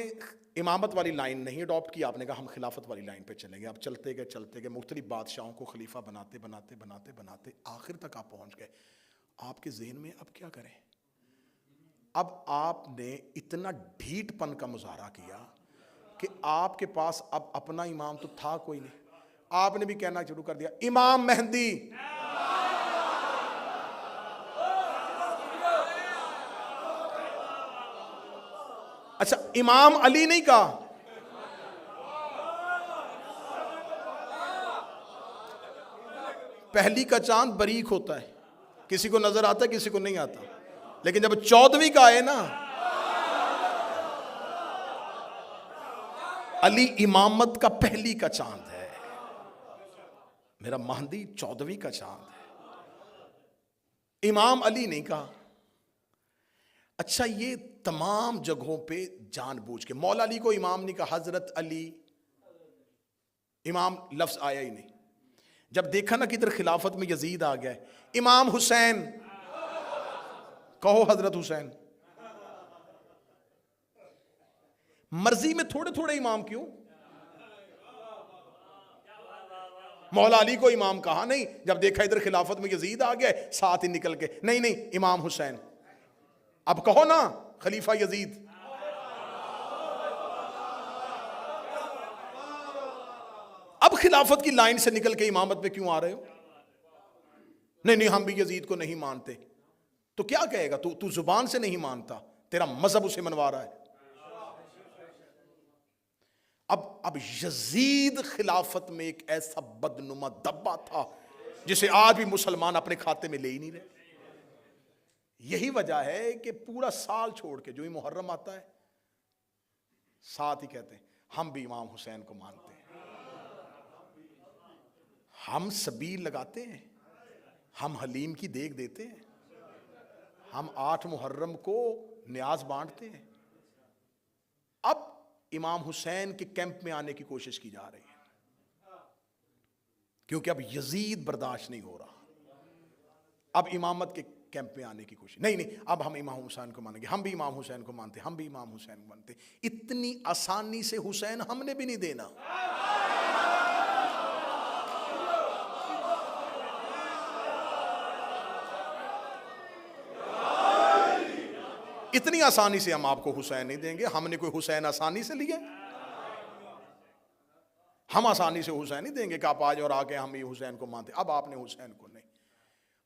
امامت والی لائن نہیں اڈاپٹ کی، آپ نے کہا ہم خلافت والی لائن پہ چلیں گے. اب چلتے گئے مختلف بادشاہوں کو خلیفہ بناتے آخر تک آپ پہنچ گئے. آپ کے ذہن میں اب کیا کریں؟ اب آپ نے اتنا ڈھیٹ پن کا مظاہرہ کیا کہ آپ کے پاس اب اپنا امام تو تھا کوئی نہیں. آپ نے بھی کہنا شروع کر دیا امام مہدی. اچھا امام علی نہیں کہا؟ پہلی کا چاند باریک ہوتا ہے، کسی کو نظر آتا ہے کسی کو نہیں آتا، لیکن جب 14ویں کا آئے نا، علی امامت کا پہلی کا چاند ہے، میرا مہدی 14ویں کا چاند ہے. امام علی نہیں کہا. اچھا یہ تمام جگہوں پہ جان بوجھ کے مولا علی کو امام نہیں کہا، حضرت علی امام لفظ آیا ہی نہیں. جب دیکھا نا کہ ادھر خلافت میں یزید آ گیا ہے، امام حسین کہو حضرت حسین. مرضی میں تھوڑے تھوڑے امام کیوں؟ مولا علی کو امام کہا نہیں، جب دیکھا ادھر خلافت میں یزید آ گیا ہے ساتھ ہی نکل کے نہیں امام حسین. اب کہو نا خلیفہ یزید. اب خلافت کی لائن سے نکل کے امامت میں کیوں آ رہے ہو؟ نہیں ہم بھی یزید کو نہیں مانتے. تو کیا کہے گا؟ تو زبان سے نہیں مانتا، تیرا مذہب اسے منوا رہا ہے. اب یزید خلافت میں ایک ایسا بدنما دبا تھا جسے آج بھی مسلمان اپنے کھاتے میں لے ہی نہیں رہے. یہی وجہ ہے کہ پورا سال چھوڑ کے جو ہی محرم آتا ہے ساتھ ہی کہتے ہیں ہم بھی امام حسین کو مانتے ہیں. ہم سبیل لگاتے ہیں، ہم حلیم کی دیگ دیتے ہیں، ہم 8 محرم کو نیاز بانٹتے ہیں. اب امام حسین کے کیمپ میں آنے کی کوشش کی جا رہی ہے کیونکہ اب یزید برداشت نہیں ہو رہا. اب امامت کے کیمپ میں آنے کی کوشش نہیں اب ہم امام حسین کو مانیں گے، ہم بھی امام حسین کو مانتے، ہم بھی امام حسین کو مانتے. اتنی آسانی سے حسین ہم نے بھی نہیں دینا. اتنی آسانی سے ہم آپ کو حسین نہیں دیں گے. ہم نے کوئی حسین آسانی سے لیا؟ ہم آسانی سے حسین نہیں دیں گے کہ آپ آج اور آگے ہم یہ حسین کو مانتے. اب آپ نے حسین کو نہیں.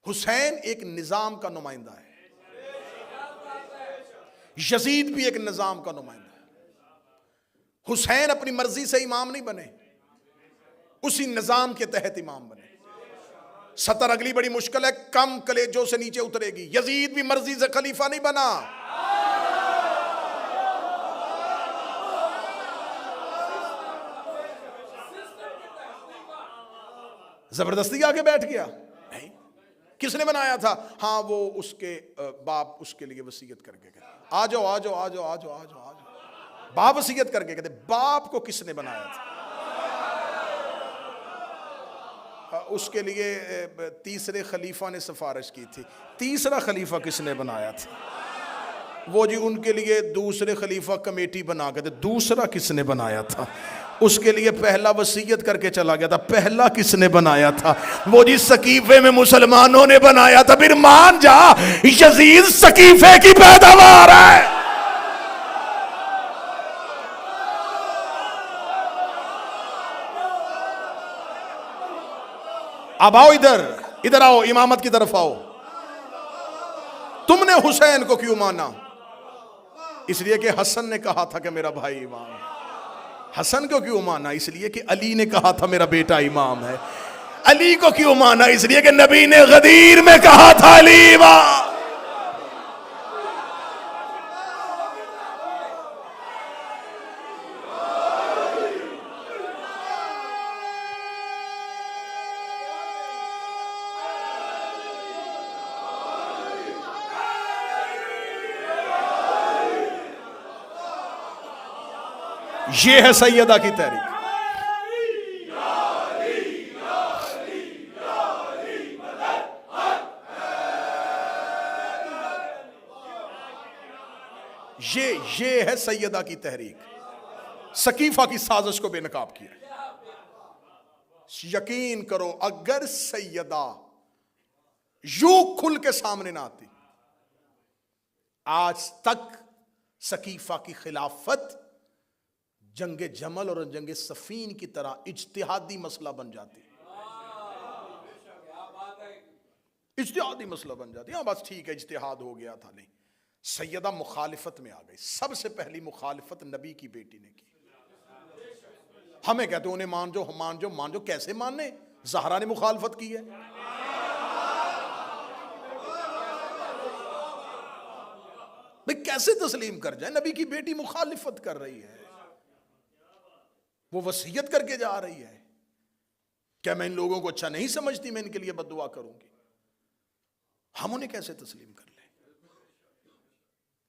حسین ایک نظام کا نمائندہ ہے، یزید بھی ایک نظام کا نمائندہ ہے. حسین اپنی مرضی سے امام نہیں بنے، اسی نظام کے تحت امام بنے. سطر اگلی بڑی مشکل ہے، کم کلیجوں سے نیچے اترے گی۔ یزید بھی مرضی سے خلیفہ نہیں بنا، زبردستی آگے بیٹھ گیا نہیں۔ کس نے بنایا تھا؟ ہاں وہ اس کے باپ اس کے لیے وصیت کر کے گئے، آ جاؤ آ جاؤ آ جاؤ آ جاؤ آ جاؤ آ جاؤ، باپ وصیت کر کے کہتے باپ کو کس نے بنایا تھا؟ اس کے لیے تیسرے خلیفہ نے سفارش کی تھی، تیسرا خلیفہ کس نے بنایا تھا؟ وہ جی ان کے لیے دوسرے خلیفہ کمیٹی بنا کے تھے، دوسرا کس نے بنایا تھا؟ اس کے لیے پہلا وصیت کر کے چلا گیا تھا، پہلا کس نے بنایا تھا؟ وہ جی سقیفے میں مسلمانوں نے بنایا تھا۔ پھر مان جا یزید سقیفے کی پیداوار ہے۔ اب آؤ ادھر آؤ، امامت کی طرف آؤ۔ تم نے حسین کو کیوں مانا؟ اس لیے کہ حسن نے کہا تھا کہ میرا بھائی امام ہے۔ حسن کو کیوں مانا؟ اس لیے کہ علی نے کہا تھا میرا بیٹا امام ہے۔ علی کو کیوں مانا؟ اس لیے کہ نبی نے غدیر میں کہا تھا علی امام۔ یہ ہے سیدہ کی تحریک۔ یہ ہے سیدہ کی تحریک۔ سقیفہ کی سازش کو بے نقاب کیا۔ یقین کرو اگر سیدہ یوں کھل کے سامنے نہ آتی، آج تک سقیفہ کی خلافت جنگ جمل اور جنگ صفین کی طرح اجتہادی مسئلہ بن جاتی، اجتہادی مسئلہ بن جاتی۔ ہاں بس ٹھیک ہے اجتہاد ہو گیا تھا، نہیں، سیدہ مخالفت میں آ گئی۔ سب سے پہلی مخالفت نبی کی بیٹی نے کی۔ ہمیں کہتے ہیں انہیں مان جو، مان جو، مان جو، کیسے ماننے؟ زہرا نے مخالفت کی ہے۔ بھئی کیسے تسلیم کر جائے؟ نبی کی بیٹی مخالفت کر رہی ہے، وہ وصیت کر کے جا رہی ہے۔ کیا میں ان لوگوں کو اچھا نہیں سمجھتی؟ میں ان کے لیے بد دعا کروں گی؟ ہم انہیں کیسے تسلیم کر لیں؟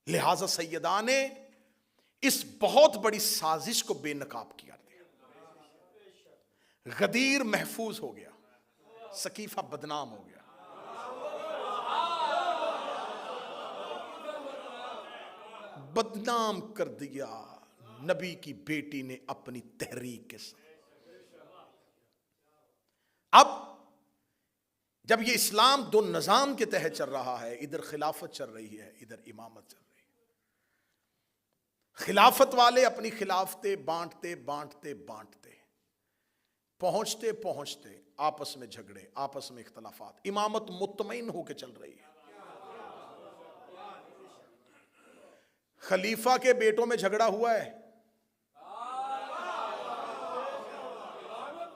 لہذا سیدہ نے اس بہت بڑی سازش کو بے نقاب کیا دیا۔ غدیر محفوظ ہو گیا، سقیفہ بدنام ہو گیا۔ بدنام کر دیا نبی کی بیٹی نے اپنی تحریک کے ساتھ۔ اب جب یہ اسلام دو نظام کے تحت چل رہا ہے، ادھر خلافت چل رہی ہے، ادھر امامت چل رہی ہے۔ خلافت والے اپنی خلافتیں بانٹتے بانٹتے بانٹتے پہنچتے پہنچتے آپس میں جھگڑے، آپس میں اختلافات۔ امامت مطمئن ہو کے چل رہی ہے۔ خلیفہ کے بیٹوں میں جھگڑا ہوا ہے۔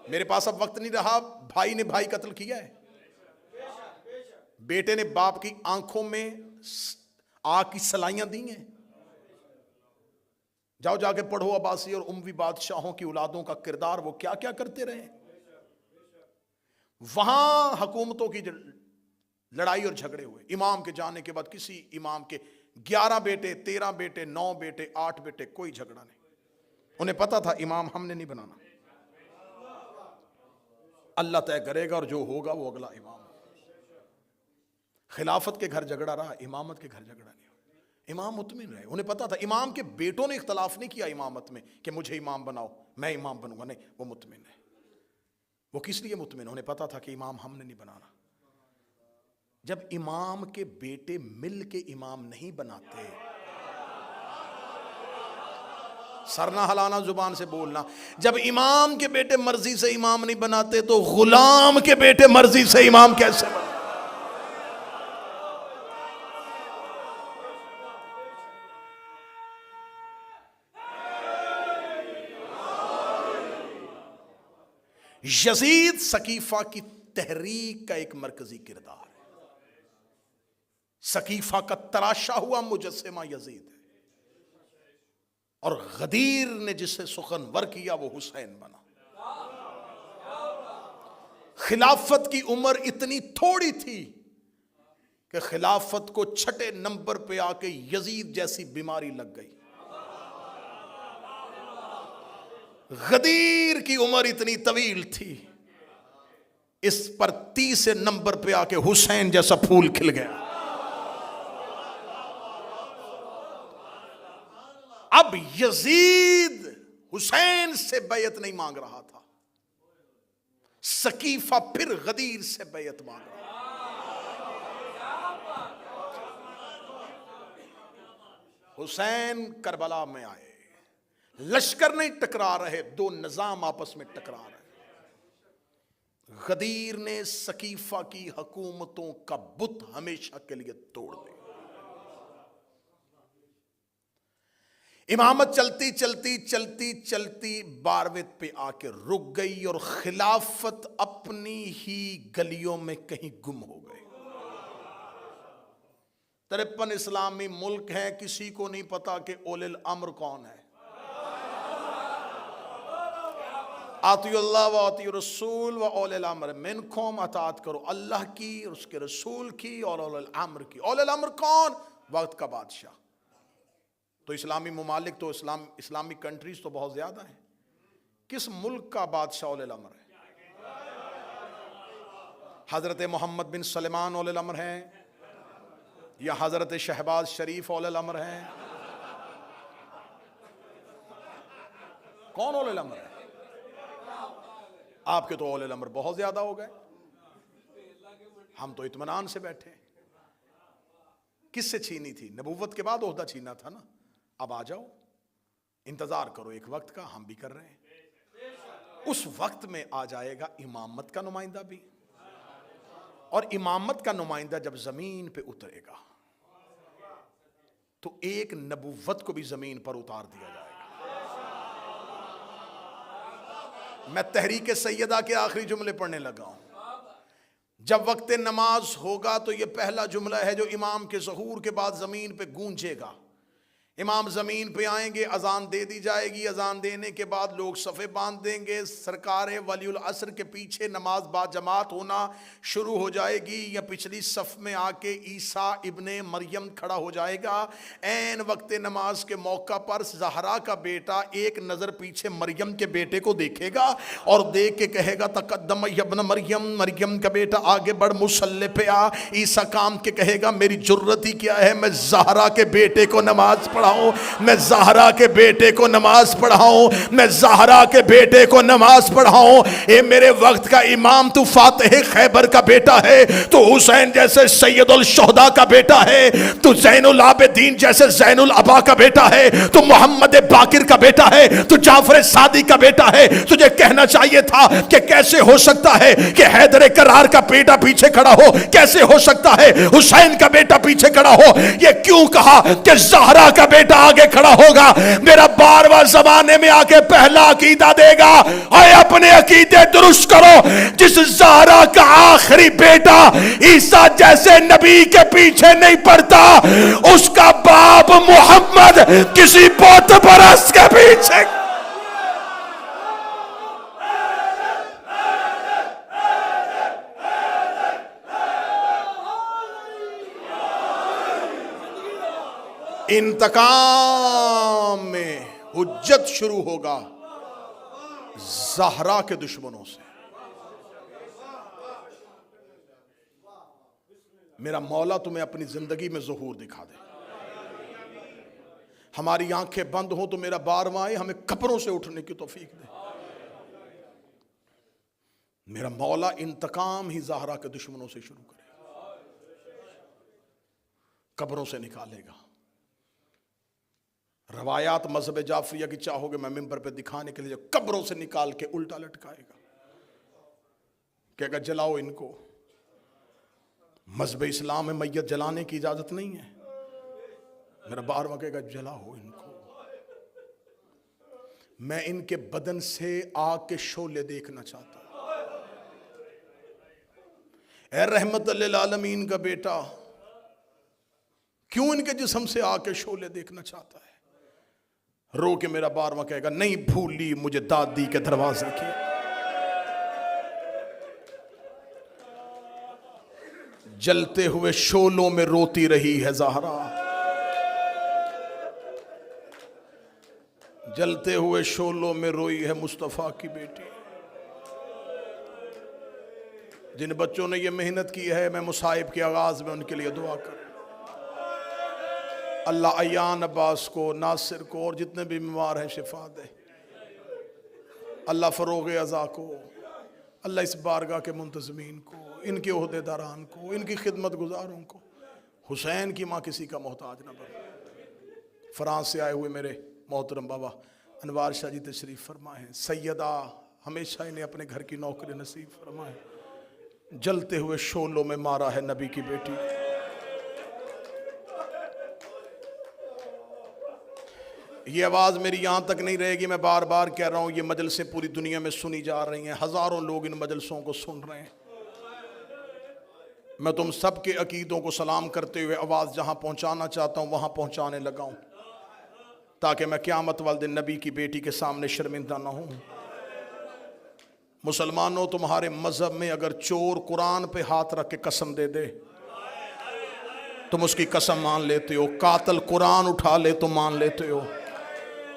میرے پاس اب وقت نہیں رہا، بھائی نے بھائی قتل کیا ہے، بیٹے نے باپ کی آنکھوں میں آگ کی سلائیاں دی ہیں۔ جاؤ جا کے پڑھو عباسی اور اموی بادشاہوں کی اولادوں کا کردار، وہ کیا کیا کرتے رہے۔ وہاں حکومتوں کی لڑائی اور جھگڑے ہوئے۔ امام کے جانے کے بعد کسی امام کے 11 بیٹے، 13 بیٹے، 9 بیٹے، 8 بیٹے، کوئی جھگڑا نہیں۔ انہیں پتا تھا امام ہم نے نہیں بنانا، اللہ طے کرے گا اور جو ہوگا وہ اگلا امام۔ خلافت کے گھر جھگڑا رہا، امامت کے گھر جھگڑا نہیں ہوا۔ امام مطمئن رہے، انہیں پتا تھا۔ امام کے بیٹوں نے اختلاف نہیں کیا امامت میں کہ مجھے امام بناؤ میں امام بنوں گا، نہیں، وہ مطمئن ہے۔ وہ کس لیے مطمئن؟ انہیں پتا تھا کہ امام ہم نے نہیں بنانا۔ جب امام کے بیٹے مل کے امام نہیں بناتے، سر نہ ہلانا، زبان سے بولنا، جب امام کے بیٹے مرضی سے امام نہیں بناتے تو غلام کے بیٹے مرضی سے امام کیسے بناتے؟ یزید سقیفہ کی تحریک کا ایک مرکزی کردار ہے۔ سقیفہ کا تراشا ہوا مجسمہ یزید ہے، اور غدیر نے جسے سخنور کیا وہ حسین بنا۔ خلافت کی عمر اتنی تھوڑی تھی کہ خلافت کو چھٹے نمبر پہ آ کے یزید جیسی بیماری لگ گئی۔ غدیر کی عمر اتنی طویل تھی، اس پر 30 نمبر پہ آ کے حسین جیسا پھول کھل گیا۔ اب یزید حسین سے بیعت نہیں مانگ رہا تھا، سقیفہ پھر غدیر سے بیعت مانگ رہا۔ حسین کربلا میں آئے، لشکر نہیں ٹکرا رہے، دو نظام آپس میں ٹکرا رہے۔ غدیر نے سقیفہ کی حکومتوں کا بت ہمیشہ کے لیے توڑ دیا۔ امامت چلتی چلتی چلتی چلتی 12ویں پہ آ کے رک گئی، اور خلافت اپنی ہی گلیوں میں کہیں گم ہو گئی۔ 53 اسلامی ملک ہیں، کسی کو نہیں پتا کہ اولی الامر کون ہے۔ اطیعوا اللہ و اطیعوا الرسول و اولی الامر منکم، اطاعت کرو اللہ کی اور اس کے رسول کی اور اولی الامر کی۔ اولی الامر کون؟ وقت کا بادشاہ۔ تو اسلامی ممالک تو اسلامی کنٹریز تو بہت زیادہ ہیں، کس ملک کا بادشاہ اولی الامر ہے؟ حضرت محمد بن سلمان اولی الامر ہیں، یا حضرت شہباز شریف اولی الامر ہیں؟ کون اولی الامر ہے؟ آپ کے تو اولی الامر بہت زیادہ ہو گئے، ہم تو اطمینان سے بیٹھے۔ کس سے چھینی تھی؟ نبوت کے بعد عہدہ چھینا تھا نا۔ اب آ جاؤ، انتظار کرو ایک وقت کا، ہم بھی کر رہے ہیں۔ اس وقت میں آ جائے گا امامت کا نمائندہ بھی، اور امامت کا نمائندہ جب زمین پہ اترے گا تو ایک نبوت کو بھی زمین پر اتار دیا جائے گا۔ میں تحریک سیدہ کے آخری جملے پڑھنے لگا ہوں۔ جب وقت نماز ہوگا تو یہ پہلا جملہ ہے جو امام کے ظہور کے بعد زمین پہ گونجے گا۔ امام زمین پہ آئیں گے، اذان دے دی جائے گی، اذان دینے کے بعد لوگ صفیں باندھ دیں گے، سرکار ولی العصر کے پیچھے نماز با جماعت ہونا شروع ہو جائے گی، یا پچھلی صف میں آ کے عیسیٰ ابن مریم کھڑا ہو جائے گا۔ عین وقت نماز کے موقع پر زہرا کا بیٹا ایک نظر پیچھے مریم کے بیٹے کو دیکھے گا اور دیکھ کے کہے گا تقدم ابن مریم، مریم کا بیٹا آگے بڑھ، مصلی پہ آ۔ عیسیٰ کام کے کہے گا میری جرت ہی کیا ہے، میں زہرا کے بیٹے کو نماز پڑھاؤں، میں زہرا کے بیٹے کو نماز پڑھاؤں، میں زہرا کے بیٹے کو نماز پڑھاؤں۔ اے میرے وقت کا امام، تو فاتح خیبر کا بیٹا ہے، تو حسین جیسے سید الشہداء کا بیٹا ہے، تو زین العابدین جیسے زین العبا کا بیٹا ہے، تو محمد باقر کا بیٹا ہے، تو جعفر صادق کا بیٹا ہے۔ تجھے کہنا چاہیے تھا کہ کیسے ہو سکتا ہے کہ حیدر کرار کا بیٹا پیچھے کھڑا ہو، کیسے ہو سکتا ہے حسین کا بیٹا پیچھے کھڑا ہو۔ یہ کیوں کہا کہ زہرا کا بیٹا آگے کھڑا ہوگا؟ میرا 12واں زمانے میں آگے پہلا عقیدہ دے گا، اے اپنے عقیدے درست کرو۔ جس زہرا کا آخری بیٹا عیسیٰ جیسے نبی کے پیچھے نہیں پڑتا، اس کا باپ محمد کسی بت پرست کے پیچھے۔ انتقام میں حجت شروع ہوگا زہرا کے دشمنوں سے۔ میرا مولا تمہیں اپنی زندگی میں ظہور دکھا دے۔ ہماری آنکھیں بند ہوں تو میرا 12واں آئے، ہمیں قبروں سے اٹھنے کی توفیق دے۔ میرا مولا انتقام ہی زہرا کے دشمنوں سے شروع کرے، قبروں سے نکالے گا۔ روایات مذہب جعفریہ کی چاہو گے میں ممبر پہ دکھانے کے لیے، قبروں سے نکال کے الٹا لٹکائے گا، کہے گا جلاؤ ان کو۔ مذہب اسلام میں میت جلانے کی اجازت نہیں ہے، میرا 12واں کہے گا جلاؤ ان کو۔ میں ان کے بدن سے آگ کے شعلے دیکھنا چاہتا ہوں۔ اے رحمت للعالمین کا بیٹا کیوں ان کے جسم سے آ کے شعلے دیکھنا چاہتا ہے؟ رو کے میرا بارواں کہے گا نہیں بھولی مجھے دادی کے دروازے کی. جلتے ہوئے شعلوں میں روتی رہی ہے زہرا، جلتے ہوئے شعلوں میں روئی ہے مصطفیٰ کی بیٹی. جن بچوں نے یہ محنت کی ہے میں مصائب کے آغاز میں ان کے لیے دعا کروں. اللہ ایان عباس کو، ناصر کو اور جتنے بھی بیمار ہیں شفا دے. اللہ فروغ عزا کو، اللہ اس بارگاہ کے منتظمین کو، ان کے عہدے داران کو، ان کی خدمت گزاروں کو. حسین کی ماں کسی کا محتاج نہ بنے. فرانس سے آئے ہوئے میرے محترم بابا انوار شاہ جی تشریف فرمائے. سیدہ ہمیشہ انہیں اپنے گھر کی نوکری نصیب فرمائے. جلتے ہوئے شعلوں میں مارا ہے نبی کی بیٹی. یہ آواز میری یہاں تک نہیں رہے گی، میں بار بار کہہ رہا ہوں یہ مجلسیں پوری دنیا میں سنی جا رہی ہیں، ہزاروں لوگ ان مجلسوں کو سن رہے ہیں. میں تم سب کے عقیدوں کو سلام کرتے ہوئے آواز جہاں پہنچانا چاہتا ہوں وہاں پہنچانے لگا ہوں تاکہ میں قیامت والے دن نبی کی بیٹی کے سامنے شرمندہ نہ ہوں. مسلمانوں تمہارے مذہب میں اگر چور قرآن پہ ہاتھ رکھ کے قسم دے دے تم اس کی قسم مان لیتے ہو، قاتل قرآن اٹھا لے تو مان لیتے ہو.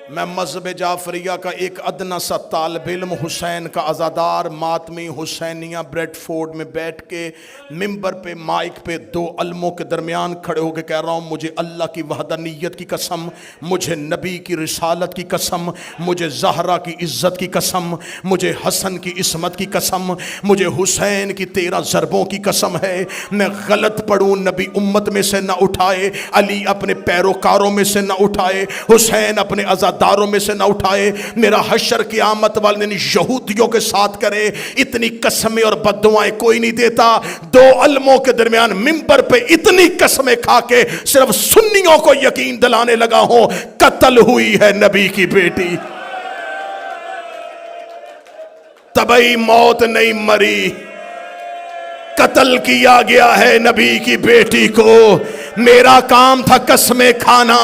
میں مذہب جعفریہ کا ایک ادنا سا طالب علم، حسین کا عزادار، ماتمی حسینیہ بریڈ فورڈ میں بیٹھ کے ممبر پہ مائک پہ دو علموں کے درمیان کھڑے ہو کے کہہ رہا ہوں مجھے اللہ کی وحدانیت کی قسم، مجھے نبی کی رسالت کی قسم، مجھے زہرا کی عزت کی قسم، مجھے حسن کی عصمت کی قسم، مجھے حسین کی 13 ضربوں کی قسم ہے. میں غلط پڑھوں نبی امت میں سے نہ اٹھائے، علی اپنے پیروکاروں میں سے نہ اٹھائے، حسین اپنے داروں میں سے نہ اٹھائے. میرا حشر قیامت والے دن یہودیوں کے ساتھ کرے. اتنی قسمیں اور بددعائیں کوئی نہیں دیتا. دو علموں کے درمیان ممبر پہ اتنی قسمیں کھا کے صرف سنیوں کو یقین دلانے لگا ہوں قتل ہوئی ہے نبی کی بیٹی. طبعی موت نہیں مری، قتل کیا گیا ہے نبی کی بیٹی کو. میرا کام تھا قسمیں کھانا،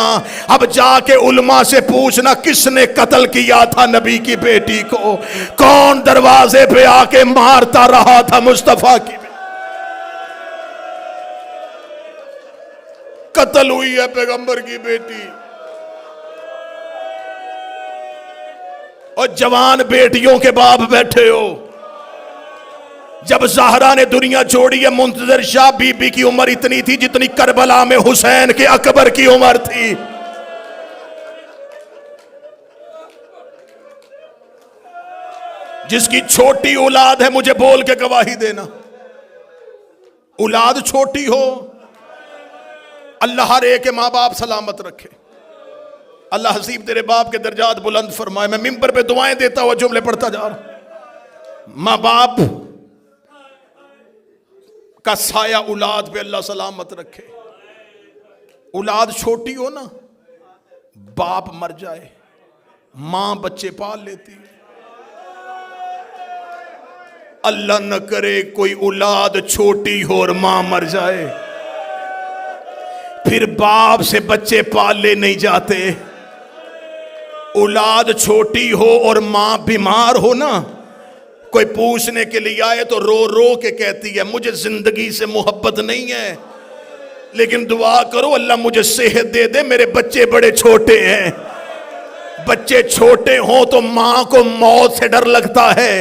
اب جا کے علماء سے پوچھنا کس نے قتل کیا تھا نبی کی بیٹی کو، کون دروازے پہ آ کے مارتا رہا تھا مصطفیٰ کی. قتل ہوئی ہے پیغمبر کی بیٹی. اور جوان بیٹیوں کے باپ بیٹھے ہو. جب زہرا نے دنیا چھوڑی ہے منتظر شاہ بی بی کی عمر اتنی تھی جتنی کربلا میں حسین کے اکبر کی عمر تھی. جس کی چھوٹی اولاد ہے مجھے بول کے گواہی دینا. اولاد چھوٹی ہو اللہ ہر ایک کے ماں باپ سلامت رکھے. اللہ حسیب تیرے باپ کے درجات بلند فرمائے. میں ممبر پہ دعائیں دیتا ہوا جملے پڑھتا جا رہا ہوں. ماں باپ کا سایہ اولاد پہ اللہ سلامت رکھے. اولاد چھوٹی ہو نا، باپ مر جائے ماں بچے پال لیتی ہے. اللہ نہ کرے کوئی اولاد چھوٹی ہو اور ماں مر جائے، پھر باپ سے بچے پالے نہیں جاتے. اولاد چھوٹی ہو اور ماں بیمار ہو نا، کوئی پوچھنے کے لیے آئے تو رو رو کے کہتی ہے مجھے زندگی سے محبت نہیں ہے لیکن دعا کرو اللہ مجھے صحت دے دے، میرے بچے بڑے چھوٹے ہیں. بچے چھوٹے ہوں تو ماں کو موت سے ڈر لگتا ہے.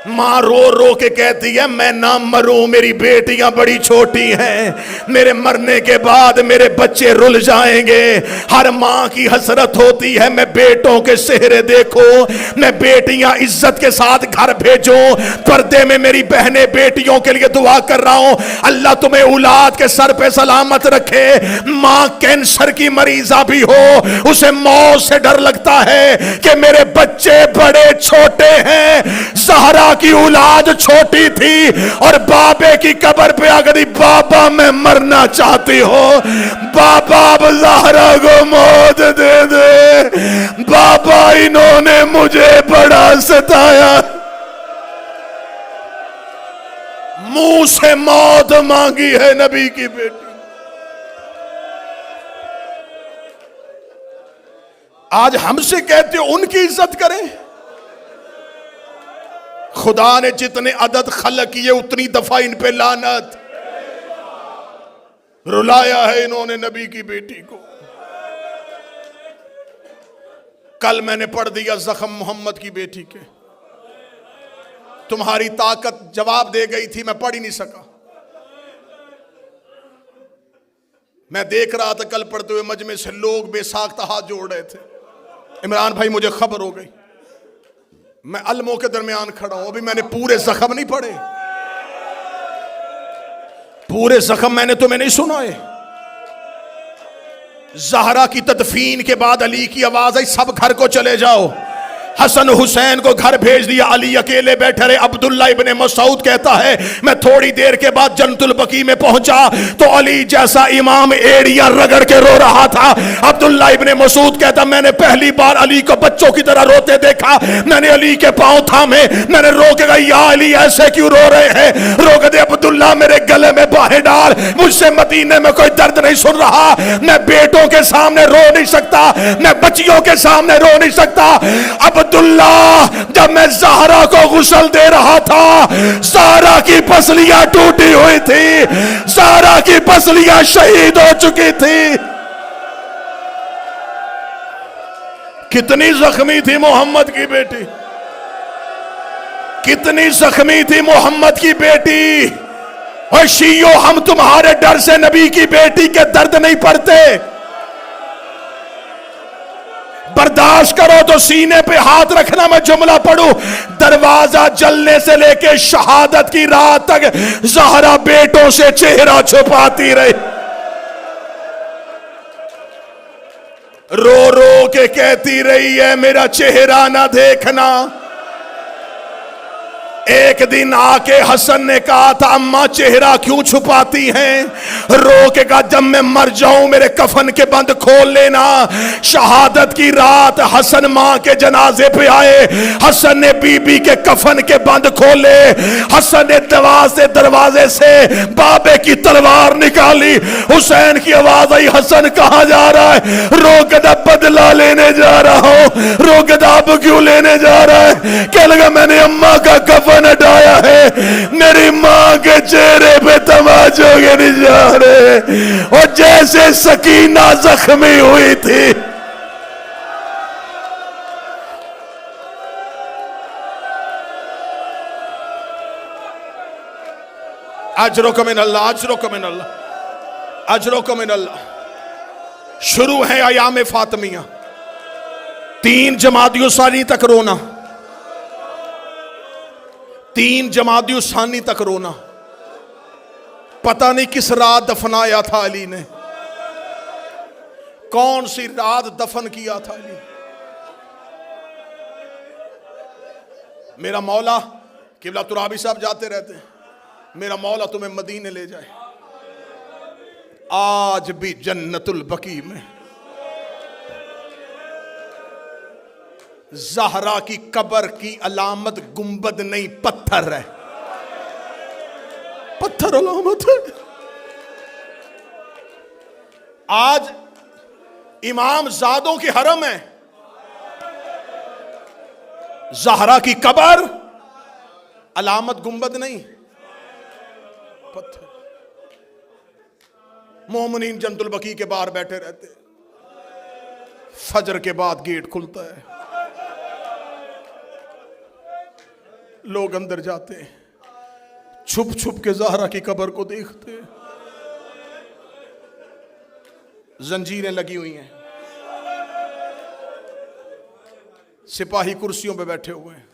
ماں رو رو کے کہتی ہے میں نہ مروں، میری بیٹیاں بڑی چھوٹی ہیں، میرے مرنے کے بعد میرے بچے رل جائیں گے. ہر ماں کی حسرت ہوتی ہے میں بیٹوں کے چہرے دیکھوں، میں بیٹیاں عزت کے ساتھ گھر بھیجوں. پردے میں میری بہنیں بیٹیوں کے لیے دعا کر رہا ہوں اللہ تمہیں اولاد کے سر پہ سلامت رکھے. ماں کینسر کی مریضہ بھی ہو، اسے موت سے ڈر لگتا ہے کہ میرے بچے بڑے چھوٹے ہیں. زہرا کی اولاد چھوٹی تھی اور بابے کی قبر پہ آگری بابا میں مرنا چاہتی ہو، بابا اب زہرا کو موت دے دے، بابا انہوں نے مجھے بڑا ستایا. منہ سے موت مانگی ہے نبی کی بیٹی. آج ہم سے کہتے ہو ان کی عزت کریں. خدا نے جتنے عدد خلق کیے اتنی دفعہ ان پہ لعنت. رلایا ہے انہوں نے نبی کی بیٹی کو. کل میں نے پڑھ دیا زخم محمد کی بیٹی کے. تمہاری طاقت جواب دے گئی تھی، میں پڑھ ہی نہیں سکا. میں دیکھ رہا تھا کل پڑھتے ہوئے مجمع سے لوگ بے ساختہ ہاتھ جوڑ رہے تھے. عمران بھائی مجھے خبر ہو گئی، میں علموں کے درمیان کھڑا ہوں. ابھی میں نے پورے زخم نہیں پڑھے، پورے زخم میں نے تمہیں نہیں سنائے. زہرا کی تدفین کے بعد علی کی آواز آئی سب گھر کو چلے جاؤ. حسن حسین کو گھر بھیج دیا. علی اکیلے بیٹھے رہے. عبداللہ ابن مسعود کہتا ہے میں تھوڑی دیر کے بعد جنت البقیع میں پہنچا تو علی جیسا امام ایڑیاں رگڑ کے رو رہا تھا. عبداللہ ابن مسعود کہتا میں نے پہلی بار علی کو بچوں کی طرح روتے دیکھا. میں نے علی کے پاؤں تھامے، میں نے رو کے کہا یا علی ایسے کیوں رو رہے ہیں؟ رو کے دے عبداللہ میرے گلے میں باہیں ڈال، مجھ سے مدینے میں کوئی درد نہیں سن رہا. میں بیٹوں کے سامنے رو نہیں سکتا، میں بچیوں کے سامنے رو نہیں سکتا. عبداللہ جب میں زہرا کو غسل دے رہا تھا زہرا کی پسلیاں ٹوٹی ہوئی تھی، زہرا کی پسلیاں شہید ہو چکی تھی. کتنی زخمی تھی محمد کی بیٹی، کتنی زخمی تھی محمد کی بیٹی. اور شیعو ہم تمہارے ڈر سے نبی کی بیٹی کے درد نہیں پڑتے. برداشت کرو تو سینے پہ ہاتھ رکھنا. میں جملہ پڑھوں، دروازہ جلنے سے لے کے شہادت کی رات تک زہرا بیٹوں سے چہرہ چھپاتی رہی. رو رو کے کہتی رہی ہے میرا چہرہ نہ دیکھنا. ایک دن آ کے حسن نے کہا تھا اماں چہرہ کیوں چھپاتی ہیں؟ رو کے کہا جب میں مر جاؤں میرے کفن کے بند کھول لینا. شہادت کی رات حسن ماں کے جنازے پہ آئے. حسن نے بی بی کے کفن کے بند کھولے. حسن نے دروازے سے بابے کی تلوار نکالی. حسین کی آواز آئی حسن کہاں جا رہا ہے؟ رو کے کہا بدلہ لینے جا رہا ہوں. رو کے کہا اب کیوں لینے جا رہا ہے؟ کہنے لگا میں نے اماں کا کفن ہٹایا ہے، میری ماں کے چہرے پہ تماچوں کے نشانے اور جیسے سکینہ زخمی ہوئی تھی. اجرکم من اللہ، اجرکم من اللہ، اجرکم من اللہ. شروع ہے ایام فاطمیہ. 3 جمادی الثانی تک رونا، 3 جمادی الثانی تک رونا. پتہ نہیں کس رات دفنایا تھا علی نے، کون سی رات دفن کیا تھا علی. میرا مولا قبلہ ترابی صاحب جاتے رہتے ہیں، میرا مولا تمہیں مدینے لے جائے. آج بھی جنت البقیع میں زہرا کی قبر کی علامت گنبد نہیں پتھر ہے، پتھر علامت ہے. آج امام زادوں کی حرم ہے، زہرا کی قبر علامت گنبد نہیں پتھر. مومنین جنت البقیع کے باہر بیٹھے رہتے، فجر کے بعد گیٹ کھلتا ہے، لوگ اندر جاتے ہیں، چھپ چھپ کے زہرا کی قبر کو دیکھتے. زنجیریں لگی ہوئی ہیں، سپاہی کرسیوں پہ بیٹھے ہوئے ہیں.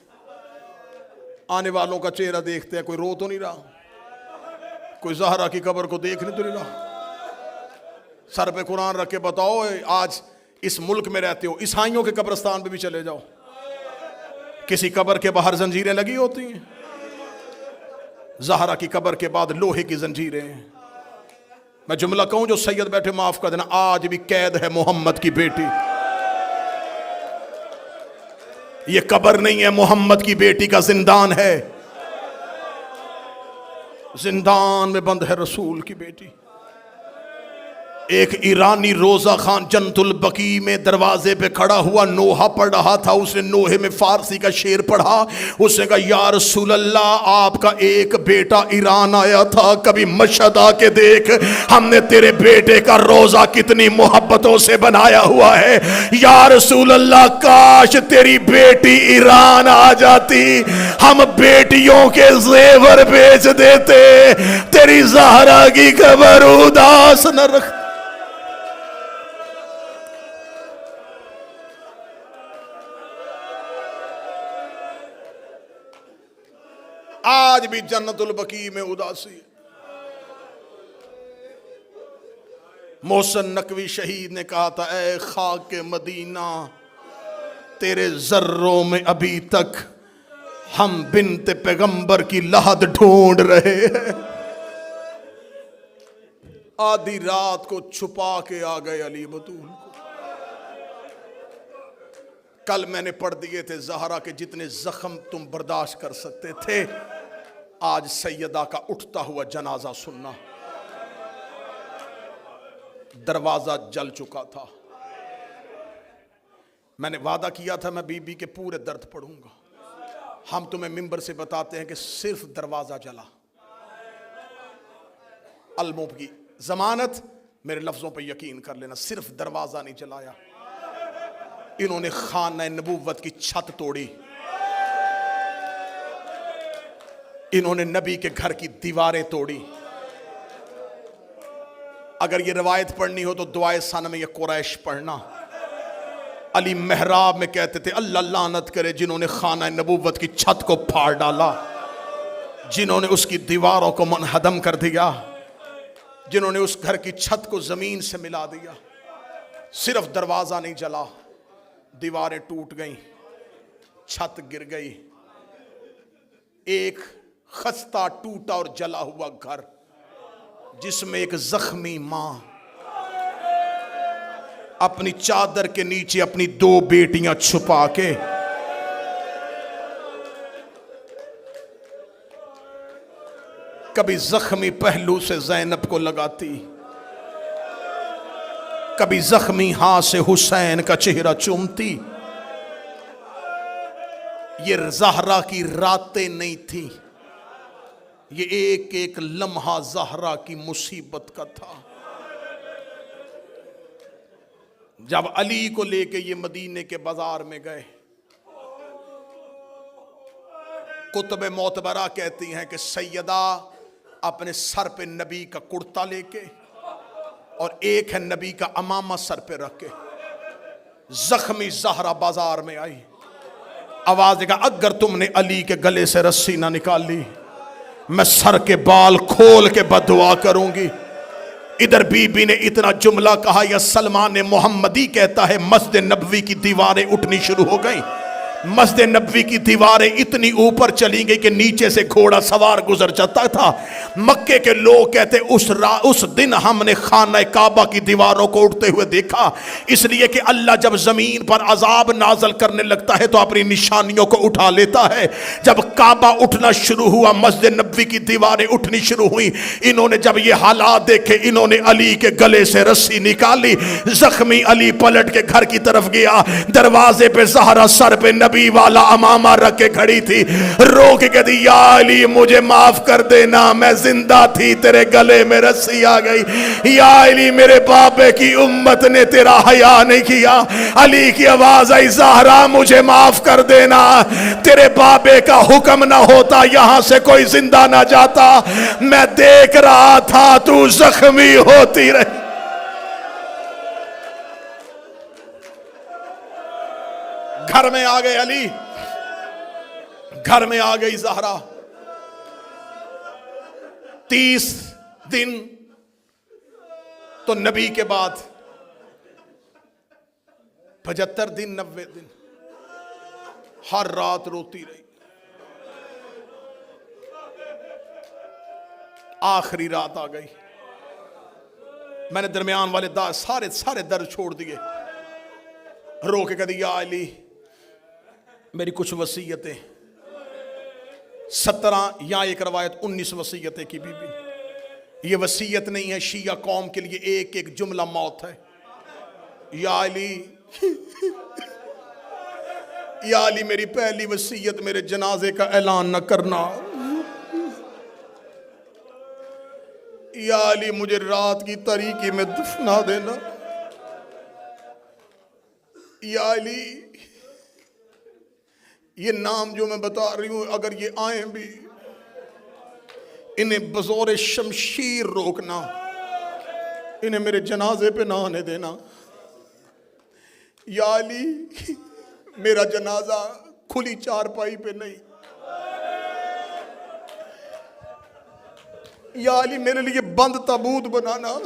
آنے والوں کا چہرہ دیکھتے ہیں، کوئی رو تو نہیں رہا، کوئی زہرا کی قبر کو دیکھ نہیں تو نہیں رہا. سر پہ قرآن رکھ کے بتاؤ آج اس ملک میں رہتے ہو، عیسائیوں کے قبرستان پہ بھی چلے جاؤ، کسی قبر کے باہر زنجیریں لگی ہوتی ہیں. زہرا کی قبر کے بعد لوہے کی زنجیریں ہیں. میں جملہ کہوں جو سید بیٹھے معاف کر دینا، آج بھی قید ہے محمد کی بیٹی. یہ قبر نہیں ہے، محمد کی بیٹی کا زندان ہے. زندان میں بند ہے رسول کی بیٹی. ایک ایرانی روزہ خان جنت البقیع میں دروازے پہ کھڑا ہوا نوحہ پڑھ رہا تھا. اس نے نوحے میں فارسی کا شعر پڑھا. اس نے کہا یا رسول اللہ آپ کا ایک بیٹا ایران آیا تھا, کبھی مشہد آ کے دیکھ, ہم نے تیرے بیٹے کا روزہ کتنی محبتوں سے بنایا ہوا ہے. یا رسول اللہ کاش تیری بیٹی ایران آ جاتی, ہم بیٹیوں کے زیور بیچ دیتے, تیری زہرا کی قبر اداس نہ رکھ. آج بھی جنت البقیع میں اداسی ہے. محسن نقوی شہید نے کہا تھا اے خاک مدینہ تیرے ذروں میں ابھی تک ہم بنت پیغمبر کی لحد ڈھونڈ رہے ہیں. آدھی رات کو چھپا کے آ گئے علی بطول کو. کل میں نے پڑھ دیے تھے زہرا کے جتنے زخم تم برداشت کر سکتے تھے, آج سیدہ کا اٹھتا ہوا جنازہ سننا. دروازہ جل چکا تھا. میں نے وعدہ کیا تھا میں بی بی کے پورے درد پڑھوں گا. ہم تمہیں ممبر سے بتاتے ہیں کہ صرف دروازہ جلا. الموب کی ضمانت, میرے لفظوں پہ یقین کر لینا, صرف دروازہ نہیں جلایا. انہوں نے خانہ نبوت کی چھت توڑی, انہوں نے نبی کے گھر کی دیواریں توڑی. اگر یہ روایت پڑھنی ہو تو دعائے ثنا میں یہ قریش پڑھنا. علی محراب میں کہتے تھے اللہ لعنت کرے جنہوں نے خانہ نبوت کی چھت کو پھاڑ ڈالا, جنہوں نے اس کی دیواروں کو منہدم کر دیا, جنہوں نے اس گھر کی چھت کو زمین سے ملا دیا. صرف دروازہ نہیں جلا, دیواریں ٹوٹ گئیں, چھت گر گئی. ایک خستہ ٹوٹا اور جلا ہوا گھر جس میں ایک زخمی ماں اپنی چادر کے نیچے اپنی 2 بیٹیاں چھپا کے کبھی زخمی پہلو سے زینب کو لگاتی, کبھی زخمی ہاتھ سے حسین کا چہرہ چومتی. یہ زہرا کی راتیں نہیں تھی, یہ ایک ایک لمحہ زہرا کی مصیبت کا تھا. جب علی کو لے کے یہ مدینے کے بازار میں گئے, کتب معتبرہ کہتی ہیں کہ سیدہ اپنے سر پہ نبی کا کرتا لے کے اور ایک ہے نبی کا امامہ سر پہ رکھ کے زخمی زہرا بازار میں آئی. آواز دیکھا اگر تم نے علی کے گلے سے رسی نہ نکال لی میں سر کے بال کھول کے بددعا کروں گی. ادھر بی بی نے اتنا جملہ کہا یا سلمان محمدی کہتا ہے مسجد نبوی کی دیواریں اٹھنی شروع ہو گئیں. مسجد نبوی کی دیواریں اتنی اوپر چلی گئی کہ نیچے سے گھوڑا سوار گزر جاتا تھا. مکے کے لوگ کہتے اس دن ہم نے خانہ کعبہ کی دیواروں کو اٹھتے ہوئے دیکھا, اس لیے کہ اللہ جب زمین پر عذاب نازل کرنے لگتا ہے تو اپنی نشانیوں کو اٹھا لیتا ہے. جب کعبہ اٹھنا شروع ہوا, مسجد نبوی کی دیواریں اٹھنی شروع ہوئی, انہوں نے جب یہ حالات دیکھے انہوں نے علی کے گلے سے رسی نکالی. زخمی علی پلٹ کے گھر کی طرف گیا, دروازے پہ زہرا سر پہ نبی والا امامہ رکھ کے کھڑی تھی, رو کے کہتی یا علی مجھے معاف کر دینا, میں زندہ تھی تیرے گلے میں رسی آ گئی. یا علی میرے بابے کی امت نے تیرا حیا نہیں کیا. علی کی آواز آئی زہرا مجھے معاف کر دینا, تیرے بابے کا حکم نہ ہوتا یہاں سے کوئی زندہ نہ جاتا, میں دیکھ رہا تھا تو زخمی ہوتی رہی. گھر میں آ گئے علی, گھر میں آ گئی زہرا. 30 دن تو نبی کے بعد 75 دن 90 دن ہر رات روتی رہی. آخری رات آ گئی, میں نے درمیان والے سارے درد چھوڑ دیے, رو کے کہا یا علی میری کچھ وصیتیں, 17 یا ایک روایت 19 وصیتیں کی بی بی. یہ وصیت نہیں ہے شیعہ قوم کے لیے، ایک ایک جملہ موت ہے. یا علی یا علی میری پہلی وصیت میرے جنازے کا اعلان نہ کرنا. یا علی مجھے رات کی تاریکی میں دفنا دینا. یا علی یہ نام جو میں بتا رہی ہوں اگر یہ آئیں بھی انہیں بزور شمشیر روکنا، انہیں میرے جنازے پہ نہ آنے دینا. یا علی میرا جنازہ کھلی چارپائی پہ نہیں. یا علی میرے لیے بند تابوت بنانا.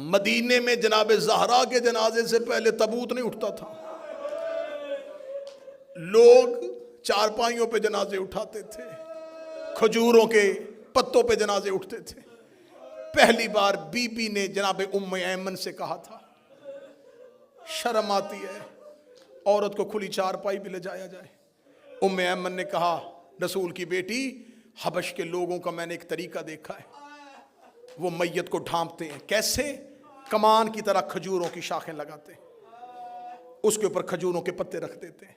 مدینے میں جناب زہرا کے جنازے سے پہلے تابوت نہیں اٹھتا تھا، لوگ چارپائیوں پہ جنازے اٹھاتے تھے، کھجوروں کے پتوں پہ جنازے اٹھتے تھے. پہلی بار بی بی نے جناب ام ایمن سے کہا تھا، شرم آتی ہے عورت کو کھلی چارپائی پہ لے جایا جائے. ام ایمن نے کہا رسول کی بیٹی، حبش کے لوگوں کا میں نے ایک طریقہ دیکھا ہے، وہ میت کو ڈھانپتے ہیں. کیسے؟ کمان کی طرح کھجوروں کی شاخیں لگاتے ہیں، اس کے اوپر کھجوروں کے پتے رکھ دیتے ہیں،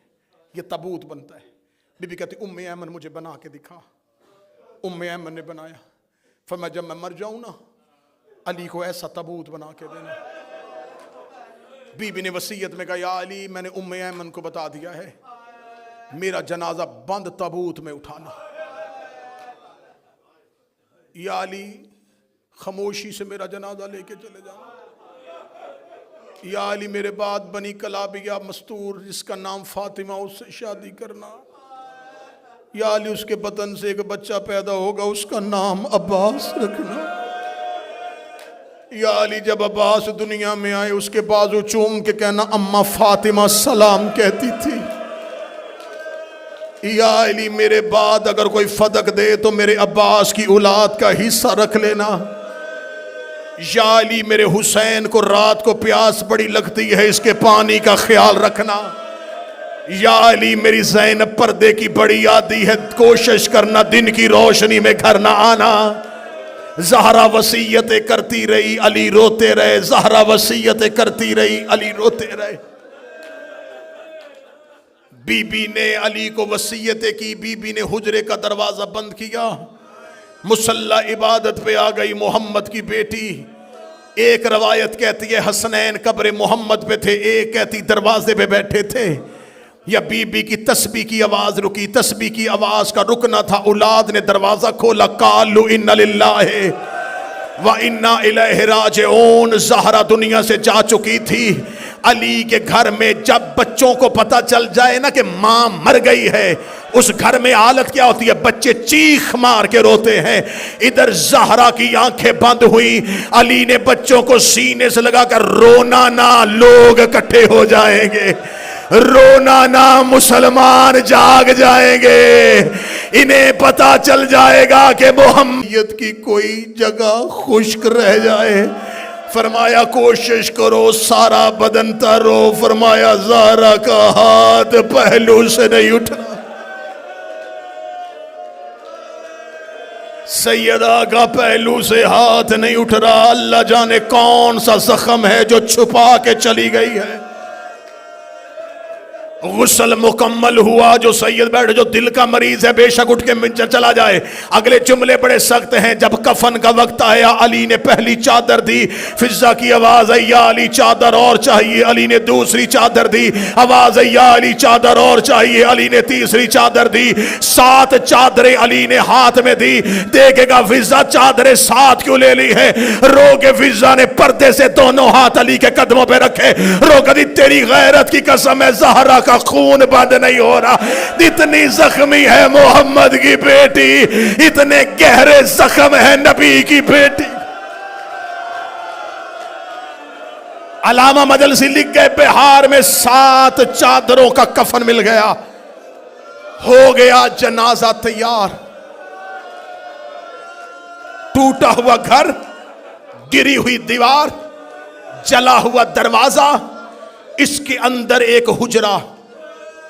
یہ تابوت بنتا ہے. بی بی کہتی ام ایمن مجھے بنا کے دکھا. ام ایمن نے بنایا. فرمایا جب میں مر جاؤں نا علی کو ایسا تابوت بنا کے دینا. بی بی نے وصیت میں کہا یا علی میں نے ام ایمن کو بتا دیا ہے میرا جنازہ بند تابوت میں اٹھانا. یا علی خاموشی سے میرا جنازہ لے کے چلے جانا. یا علی میرے بعد بنی کلابیہ مستور جس کا نام فاطمہ اس سے شادی کرنا. یا علی اس کے بطن سے ایک بچہ پیدا ہوگا اس کا نام عباس رکھنا. یا علی جب عباس دنیا میں آئے اس کے بازو چوم کے کہنا اماں فاطمہ سلام کہتی تھی. یا علی میرے بعد اگر کوئی فدق دے تو میرے عباس کی اولاد کا حصہ رکھ لینا. یا علی میرے حسین کو رات کو پیاس بڑی لگتی ہے اس کے پانی کا خیال رکھنا. یا علی میری زینب پردے کی بڑی عادی ہے کوشش کرنا دن کی روشنی میں گھر نہ آنا. زہرا وصیتیں کرتی رہی علی روتے رہے. زہرا وصیتیں کرتی رہی علی روتے رہے. بی بی نے علی کو وصیتیں کی. بی بی نے حجرے کا دروازہ بند کیا. مصلی عبادت پہ آ گئی محمد کی بیٹی. ایک روایت کہتی ہے حسنین قبر محمد پہ تھے، ایک کہتی دروازے پہ بیٹھے تھے. یا بی بی کی تسبیح کی آواز رکی. تسبیح کی آواز کا رکنا تھا. اولاد نے دروازہ کھولا. قالوا ان للہ وَإِنَّا إِلَيْهِ رَاجِعُونَ. زہرا دنیا سے جا چکی تھی. علی کے گھر میں جب بچوں کو پتہ چل جائے نا کہ ماں مر گئی ہے اس گھر میں حالت کیا ہوتی ہے؟ بچے چیخ مار کے روتے ہیں. ادھر زہرا کی آنکھیں بند ہوئی. علی نے بچوں کو سینے سے لگا کر رونا نہ لوگ اکٹھے ہو جائیں گے، رونا نہ مسلمان جاگ جائیں گے، انہیں پتا چل جائے گا کہ محمد کی کوئی جگہ خشک رہ جائے. فرمایا کوشش کرو سارا بدن ترو. فرمایا زہرا کا ہاتھ پہلو سے نہیں اٹھا. سیدہ کا پہلو سے ہاتھ نہیں اٹھ رہا. اللہ جانے کون سا زخم ہے جو چھپا کے چلی گئی ہے. غسل مکمل ہوا. جو سید بیٹھے جو دل کا مریض ہے بے شک اٹھ کے چلا جائے. اگلے جملے بڑے سخت ہیں. جب کفن کا وقت آیا علی نے پہلی چادر دی. فضا کی آواز ہے یا علی چادر اور چاہیے. علی نے دوسری چادر دی. آواز ہے یا علی چادر اور چاہیے. علی نے تیسری چادر دی. 7 چادریں علی نے ہاتھ میں دی. دیکھے گا فضا چادریں 7 کیوں لے لی ہے؟ رو کے فضا نے پردے سے دونوں ہاتھ علی کے قدموں پہ رکھے. رو کہتی تیری غیرت کی قسم ہے زہرا کا خون بند نہیں ہو رہا. اتنی زخمی ہے محمد کی بیٹی، اتنے گہرے زخم ہے نبی کی بیٹی. علامہ مجلسی لکھ گئے بہار میں 7 چادروں کا کفن مل گیا. ہو گیا جنازہ تیار. ٹوٹا ہوا گھر، گری ہوئی دیوار، جلا ہوا دروازہ، اس کے اندر ایک حجرہ.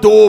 2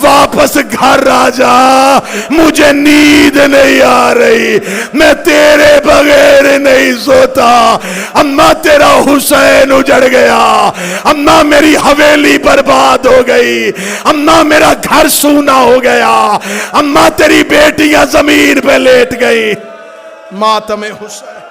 واپس گھر آ جا، مجھے نیند نہیں آ رہی، میں تیرے بغیر نہیں سوتا۔ اماں تیرا حسین اجڑ گیا، اماں میری حویلی برباد ہو گئی، اماں میرا گھر سونا ہو گیا، اماں تیری بیٹیاں زمین پہ لیٹ گئی۔ ماتم حسین۔